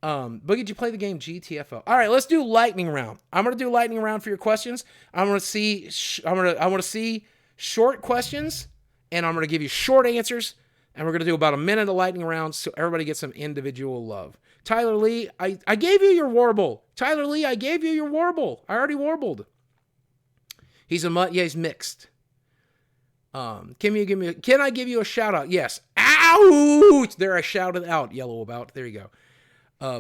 Boogie, did you play the game GTFO? All right, let's do lightning round. I'm gonna do lightning round for your questions. I want to see short questions, and I'm gonna give you short answers, and we're gonna do about a minute of lightning round so everybody gets some individual love. Tyler Lee, I gave you your warble. Tyler Lee, I gave you your warble. I already warbled. He's a mutt. Yeah, he's mixed. Can I give you a shout out? Yes. Ouch! There, I shouted out. Yellow about. There you go.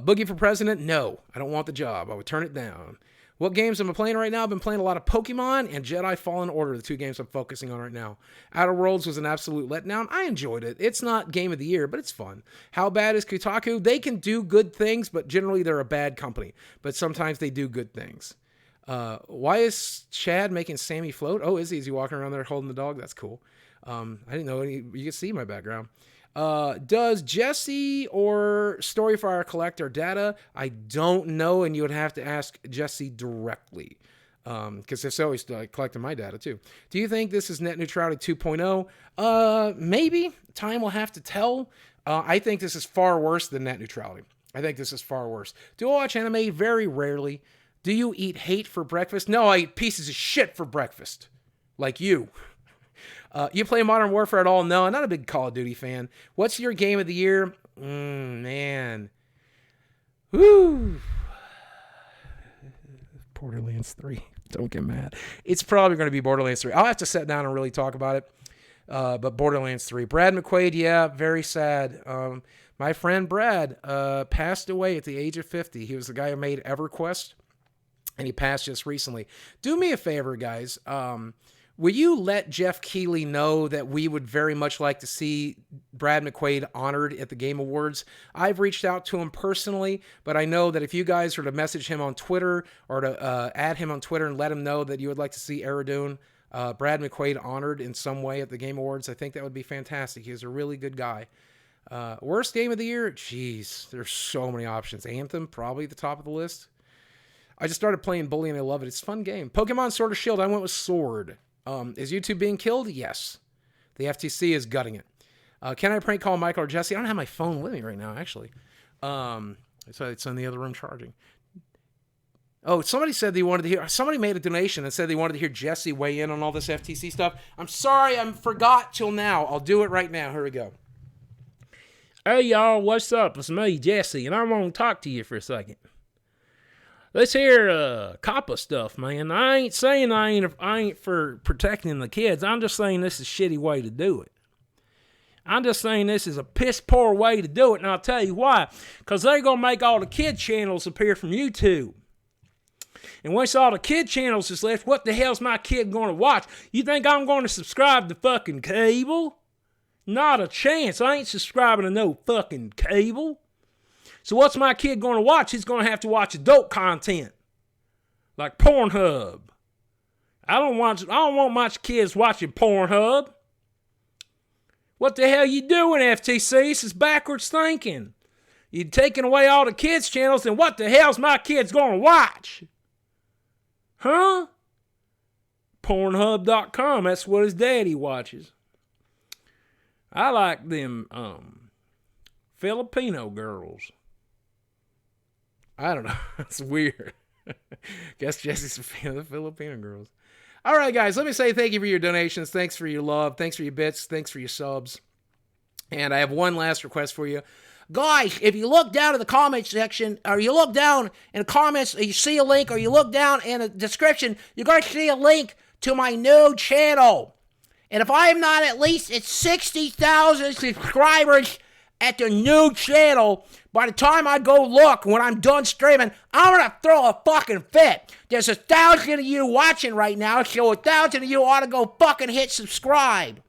Boogie for president? No, I don't want the job. I would turn it down. What games am I playing right now? I've been playing a lot of Pokemon and Jedi Fallen Order, the 2 games I'm focusing on right now. Outer Worlds was an absolute letdown. I enjoyed it. It's not game of the year, but it's fun. How bad is Kotaku? They can do good things, but generally they're a bad company. But sometimes they do good things. Why is Chad making Sammy float? Oh, is he? Is he walking around there holding the dog? That's cool. I didn't know you can see my background. Does Jesse or Storyfire collect our data? I don't know, and you would have to ask Jesse directly. Because if so, he's collecting my data too. Do you think this is net neutrality 2.0? Maybe. Time will have to tell. I think this is far worse than net neutrality. I think this is far worse. Do I watch anime? Very rarely. Do you eat hate for breakfast? No, I eat pieces of shit for breakfast. Like you. You play Modern Warfare at all? No, I'm not a big Call of Duty fan. What's your game of the year? Man. Woo. Borderlands 3. Don't get mad. It's probably going to be Borderlands 3. I'll have to sit down and really talk about it. But Borderlands 3. Brad McQuaid, yeah, very sad. My friend Brad passed away at the age of 50. He was the guy who made EverQuest, and he passed just recently. Do me a favor, guys. Will you let Jeff Keighley know that we would very much like to see Brad McQuaid honored at the Game Awards? I've reached out to him personally, but I know that if you guys were to message him on Twitter or to add him on Twitter and let him know that you would like to see Aradune, Brad McQuaid honored in some way at the Game Awards, I think that would be fantastic. He's a really good guy. Worst game of the year? Jeez, there's so many options. Anthem, probably at the top of the list. I just started playing Bully and I love it. It's a fun game. Pokemon Sword or Shield, I went with Sword. Is YouTube being killed? Yes. The FTC is gutting it. Can I prank call Michael or Jesse? I don't have my phone with me right now, actually. So it's in the other room charging. Oh, somebody said they wanted to hear. Somebody made a donation and said they wanted to hear Jesse weigh in on all this FTC stuff. I'm sorry, I forgot till now. I'll do it right now. Here we go. Hey y'all, what's up? It's me, Jesse, and I want to talk to you for a second. This here Copa stuff, man. I ain't saying I ain't for protecting the kids. I'm just saying this is a shitty way to do it. I'm just saying this is a piss poor way to do it, and I'll tell you why. Because they're going to make all the kid channels appear from YouTube. And once all the kid channels is left, what the hell's my kid going to watch? You think I'm going to subscribe to fucking cable? Not a chance. I ain't subscribing to no fucking cable. So what's my kid going to watch? He's going to have to watch adult content. Like Pornhub. I don't want my kids watching Pornhub. What the hell you doing, FTC? This is backwards thinking. You're taking away all the kids' channels, and what the hell's my kids going to watch? Huh? Pornhub.com. That's what his daddy watches. I like them Filipino girls. I don't know. It's weird. Guess Jesse's a fan of the Filipino girls. All right, guys, let me say thank you for your donations. Thanks for your love. Thanks for your bits. Thanks for your subs. And I have one last request for you. Guys, if you look down in the comments section, or you look down in the comments, you see a link, or you look down in the description, you're going to see a link to my new channel. And if I am not at least at 60,000 subscribers at the new channel, by the time I go look, when I'm done streaming, I'm going to throw a fucking fit. There's 1,000 of you watching right now, so 1,000 of you ought to go fucking hit subscribe.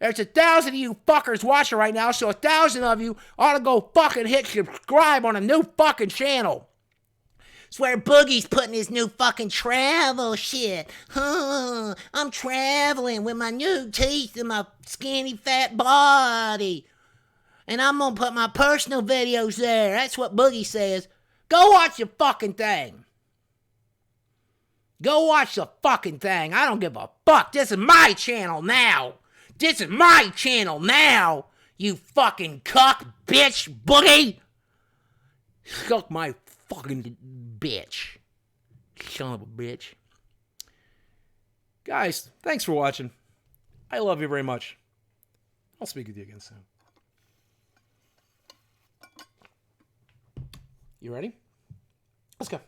There's 1,000 of you fuckers watching right now, so 1,000 of you ought to go fucking hit subscribe on a new fucking channel. It's where Boogie's putting his new fucking travel shit. I'm traveling with my new teeth and my skinny fat body. And I'm gonna put my personal videos there. That's what Boogie says. Go watch the fucking thing. Go watch the fucking thing. I don't give a fuck. This is my channel now. This is my channel now. You fucking cuck bitch, Boogie. Suck my fucking bitch. Son of a bitch. Guys, thanks for watching. I love you very much. I'll speak with you again soon. You ready? Let's go.